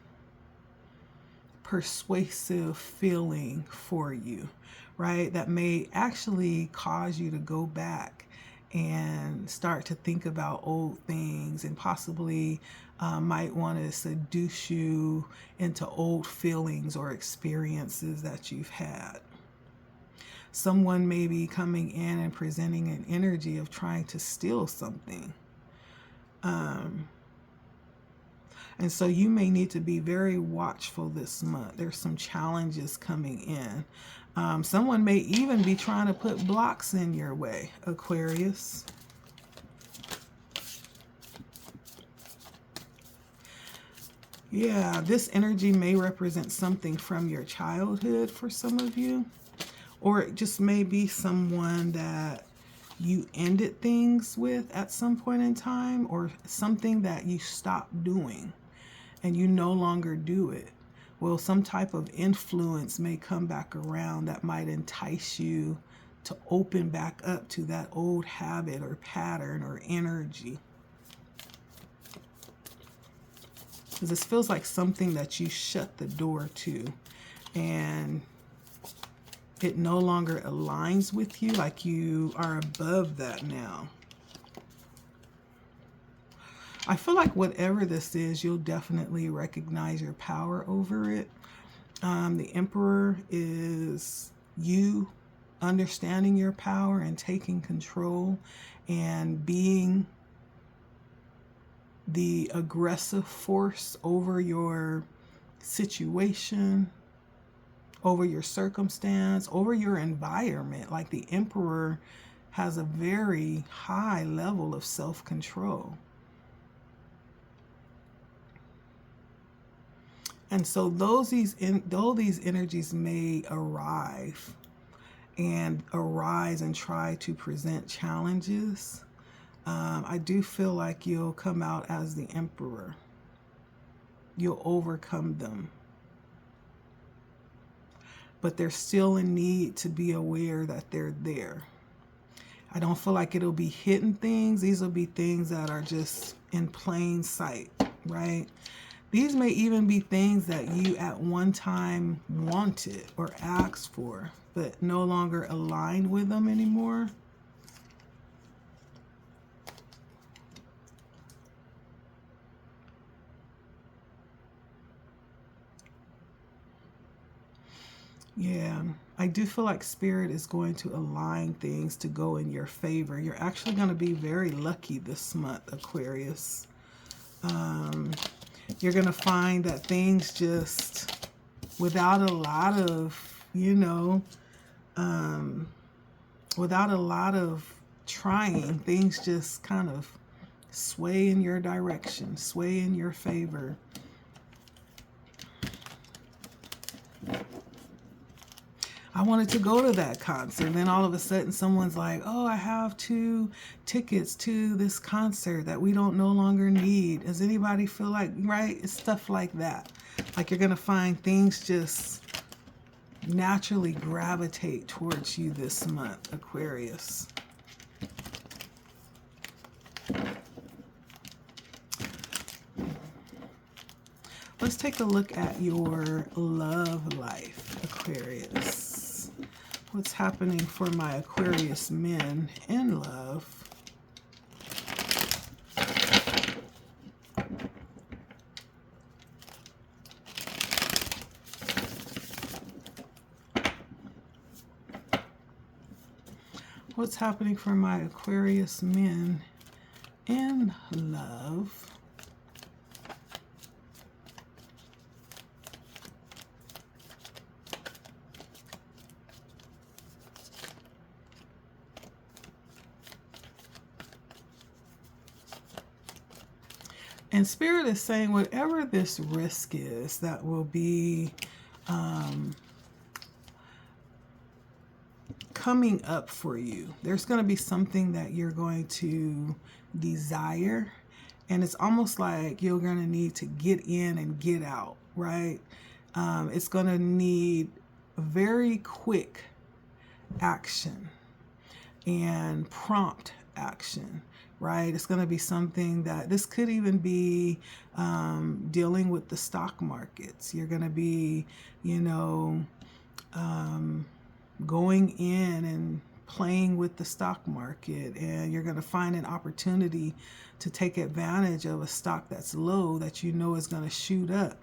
persuasive feeling for you, right? That may actually cause you to go back and start to think about old things and possibly might want to seduce you into old feelings or experiences that you've had. Someone may be coming in and presenting an energy of trying to steal something. And so you may need to be very watchful this month. There's some challenges coming in. Someone may even be trying to put blocks in your way, Aquarius. Yeah, this energy may represent something from your childhood for some of you. Or it just may be someone that you ended things with at some point in time, or something that you stopped doing and you no longer do it. Well, some type of influence may come back around that might entice you to open back up to that old habit or pattern or energy. Because this feels like something that you shut the door to, and it no longer aligns with you, like you are above that now. I feel like whatever this is, you'll definitely recognize your power over it. The Emperor is you understanding your power and taking control and being the aggressive force over your situation, over your circumstance, over your environment. Like the Emperor has a very high level of self-control. And so though these energies may arise and try to present challenges, I do feel like you'll come out as the Emperor. You'll overcome them. But there's still a need to be aware that they're there. I don't feel like it'll be hidden things. These will be things that are just in plain sight, right? These may even be things that you at one time wanted or asked for, but no longer align with them anymore. Yeah, I do feel like Spirit is going to align things to go in your favor. You're actually going to be very lucky this month, Aquarius. You're going to find that things just, without a lot of, without a lot of trying, things just kind of sway in your direction, sway in your favor. I wanted to go to that concert. And then all of a sudden someone's like, oh, I have 2 tickets to this concert that we don't no longer need. Does anybody feel like, right? It's stuff like that. Like you're going to find things just naturally gravitate towards you this month, Aquarius. Let's take a look at your love life, Aquarius. What's happening for my Aquarius men in love? What's happening for my Aquarius men in love? And Spirit is saying whatever this risk is that will be coming up for you, there's going to be something that you're going to desire. And it's almost like you're going to need to get in and get out, right? It's going to need very quick action and prompt action. Right? It's going to be something that, this could even be dealing with the stock markets. You're going to be, going in and playing with the stock market, and you're going to find an opportunity to take advantage of a stock that's low that you know is going to shoot up.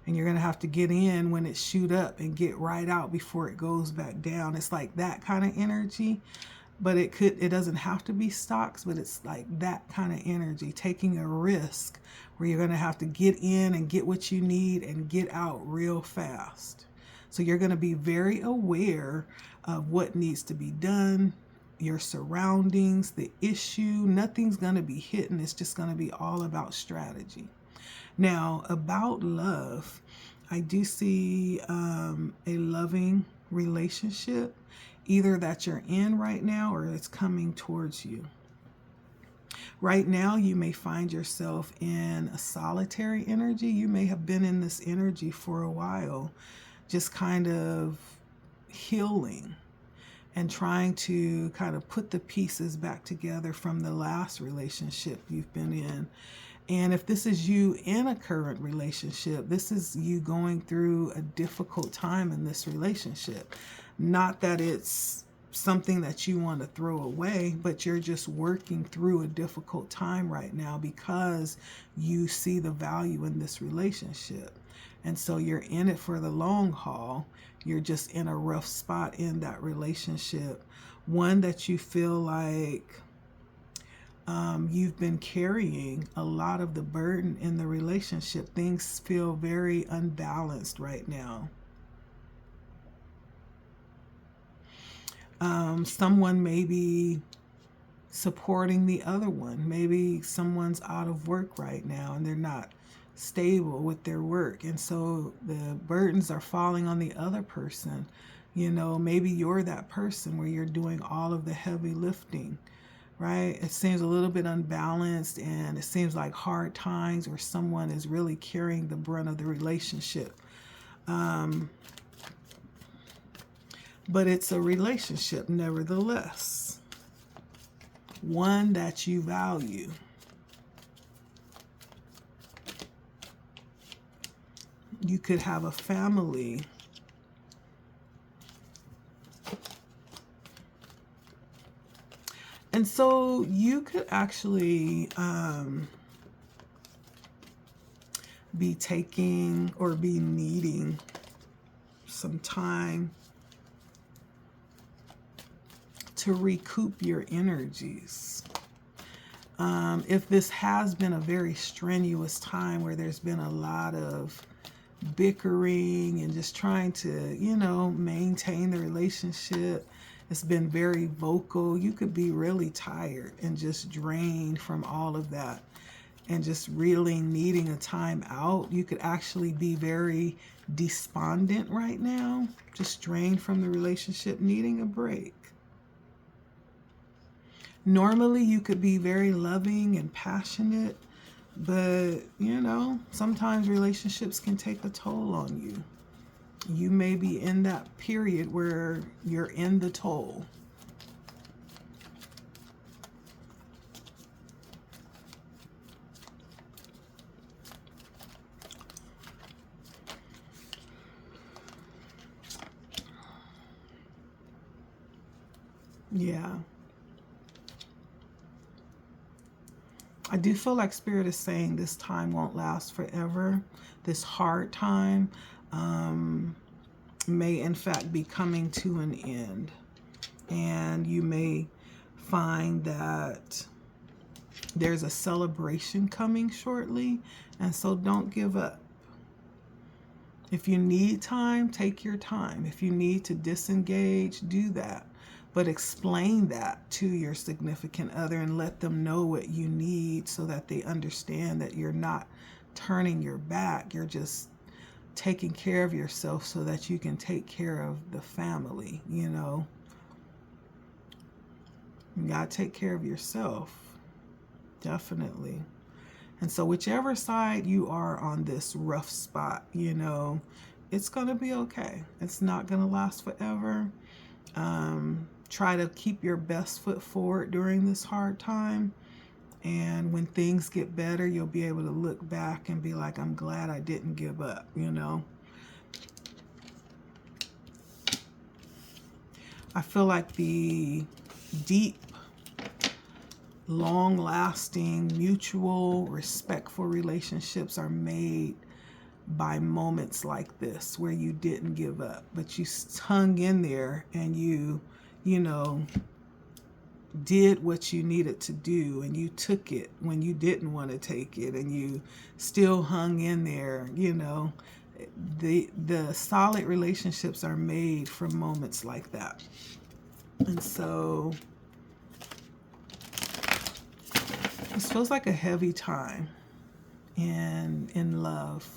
And you're going to have to get in when it shoot up and get right out before it goes back down. It's like that kind of energy. But it doesn't have to be stocks, but it's like that kind of energy, taking a risk where you're going to have to get in and get what you need and get out real fast. So you're going to be very aware of what needs to be done, your surroundings, the issue. Nothing's going to be hidden. It's just going to be all about strategy. Now, about love, I do see a loving relationship, either that you're in right now or it's coming towards you. Right now, you may find yourself in a solitary energy. You may have been in this energy for a while, just kind of healing. and trying to kind of put the pieces back together from the last relationship you've been in. And if this is you in a current relationship, this is you going through a difficult time in this relationship. Not that it's something that you want to throw away, but you're just working through a difficult time right now because you see the value in this relationship. And so you're in it for the long haul. You're just in a rough spot in that relationship. One that you feel like you've been carrying a lot of the burden in the relationship. Things feel very unbalanced right now. Someone may be supporting the other one. Maybe someone's out of work right now and they're not stable with their work. And so the burdens are falling on the other person. You know, maybe you're that person where you're doing all of the heavy lifting, right? It seems a little bit unbalanced, and it seems like hard times where someone is really carrying the brunt of the relationship. But it's a relationship nevertheless, one that you value. You could have a family. And so you could actually be taking or be needing some time to recoup your energies. If this has been a very strenuous time where there's been a lot of bickering and just trying to, you know, maintain the relationship, it's been very vocal. You could be really tired and just drained from all of that and just really needing a time out. You could actually be very despondent right now, just drained from the relationship, needing a break. Normally, you could be very loving and passionate, but, you know, sometimes relationships can take a toll on you. You may be in that period where you're in the toll. Yeah. I do feel like Spirit is saying this time won't last forever. This hard time may in fact be coming to an end. And you may find that there's a celebration coming shortly. And so don't give up. If you need time, take your time. If you need to disengage, do that. But explain that to your significant other and let them know what you need so that they understand that you're not turning your back. You're just taking care of yourself so that you can take care of the family, you know. You gotta take care of yourself, definitely. And so whichever side you are on this rough spot, you know, it's gonna be okay. It's not gonna last forever. Try to keep your best foot forward during this hard time. And when things get better, you'll be able to look back and be like, I'm glad I didn't give up, you know. I feel like the deep, long-lasting, mutual, respectful relationships are made by moments like this where you didn't give up, but you hung in there and you know, did what you needed to do, and you took it when you didn't want to take it, and you still hung in there, you know. The solid relationships are made from moments like that. And so this feels like a heavy time in love.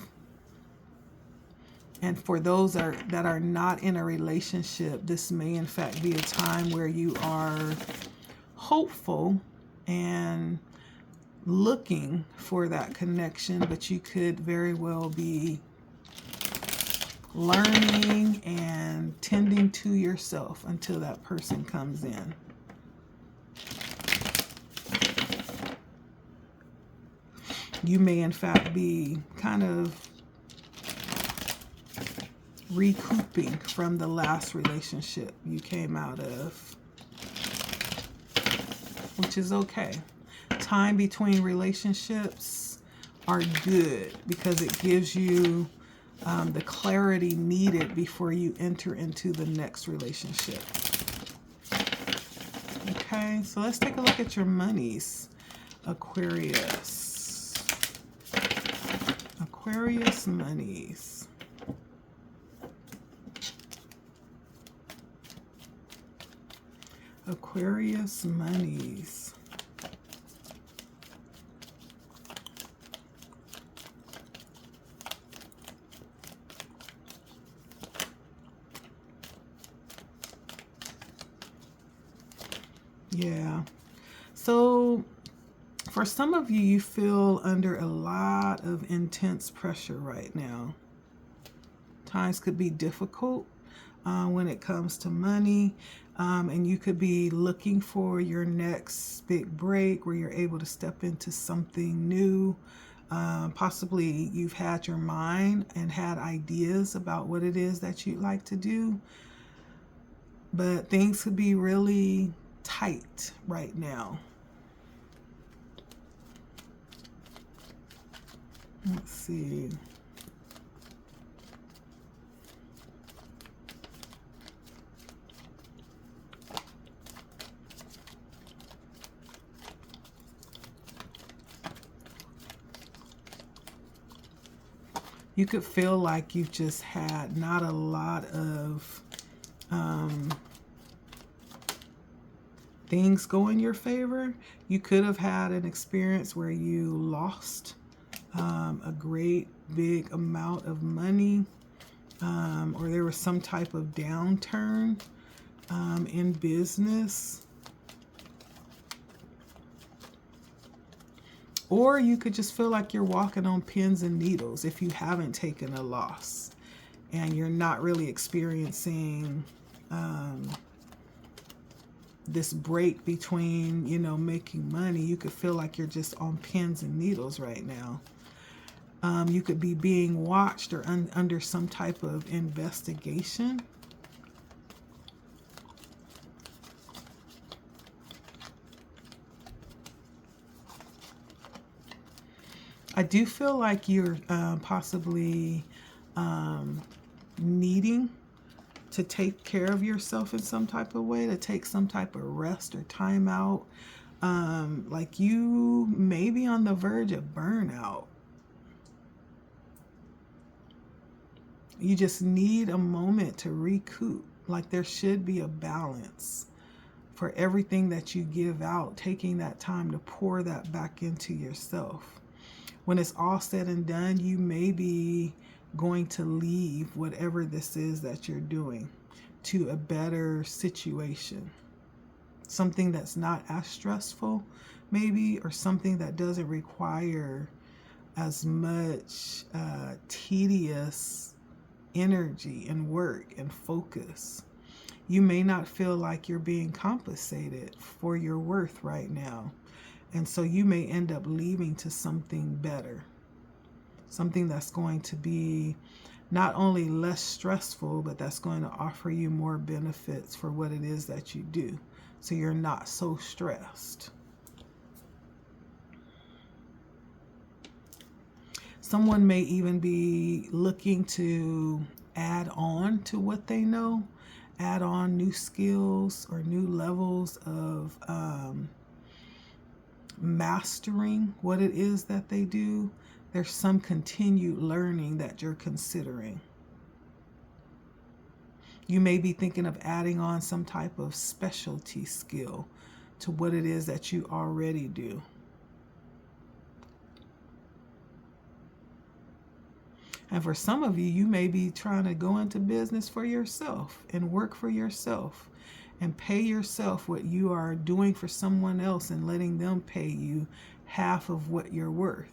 And for those that are not in a relationship, this may in fact be a time where you are hopeful and looking for that connection, but you could very well be learning and tending to yourself until that person comes in. You may, in fact, be kind of recouping from the last relationship you came out of, which is okay. Time between relationships are good because it gives you the clarity needed before you enter into the next relationship. Okay, so let's take a look at your monies, Aquarius. Aquarius monies. Aquarius monies. Yeah. So for some of you, you feel under a lot of intense pressure right now. Times could be difficult when it comes to money. And you could be looking for your next big break where you're able to step into something new. Possibly you've had your mind and had ideas about what it is that you'd like to do. But things could be really tight right now. Let's see. You could feel like you've just had not a lot of things go in your favor. You could have had an experience where you lost a great big amount of money, or there was some type of downturn in business. Or you could just feel like you're walking on pins and needles if you haven't taken a loss and you're not really experiencing this break between, you know, making money. You could feel like you're just on pins and needles right now. You could be being watched or under some type of investigation. I do feel like you're possibly needing to take care of yourself in some type of way, to take some type of rest or time out. Like you may be on the verge of burnout. You just need a moment to recoup. Like there should be a balance for everything that you give out, taking that time to pour that back into yourself. When it's all said and done, you may be going to leave whatever this is that you're doing to a better situation. Something that's not as stressful, maybe, or something that doesn't require as much tedious energy and work and focus. You may not feel like you're being compensated for your worth right now. And so you may end up leaving to something better, something that's going to be not only less stressful, but that's going to offer you more benefits for what it is that you do. So you're not so stressed. Someone may even be looking to add on to what they know, add on new skills or new levels of mastering what it is that they do. There's some continued learning that you're considering. You may be thinking of adding on some type of specialty skill to what it is that you already do. And for some of you, you may be trying to go into business for yourself and work for yourself and pay yourself what you are doing for someone else and letting them pay you half of what you're worth.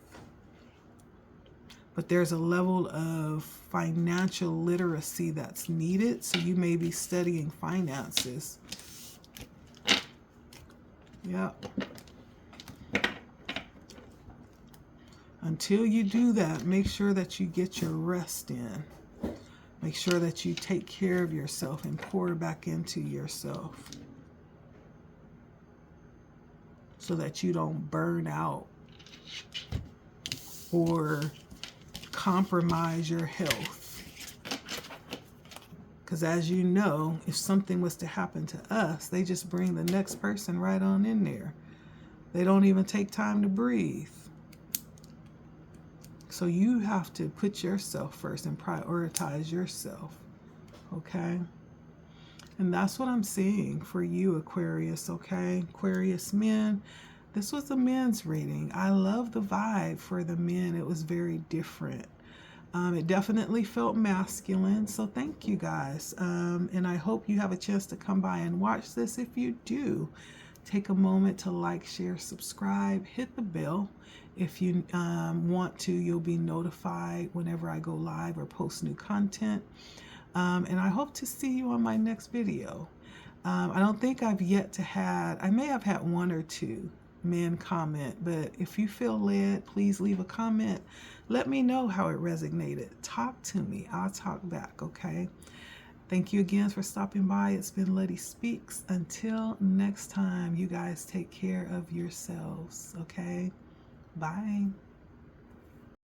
but there's a level of financial literacy that's needed. So you may be studying finances. Yep. Until you do that, make sure that you get your rest in. Make sure that you take care of yourself and pour back into yourself so that you don't burn out or compromise your health. Because as you know, if something was to happen to us, they just bring the next person right on in there. They don't even take time to breathe. So you have to put yourself first and prioritize yourself, okay? And that's what I'm seeing for you, Aquarius, okay? Aquarius men, this was a men's reading. I love the vibe for the men. It was very different. It definitely felt masculine, so thank you guys. And I hope you have a chance to come by and watch this. If you do, take a moment to like, share, subscribe, hit the bell. If you want to, you'll be notified whenever I go live or post new content. And I hope to see you on my next video. I don't think I've yet to I may have had 1 or 2 men comment, but if you feel led, please leave a comment. Let me know how it resonated. Talk to me. I'll talk back, okay? Thank you again for stopping by. It's been LettiSpeaks. Until next time, you guys take care of yourselves, okay? Bye.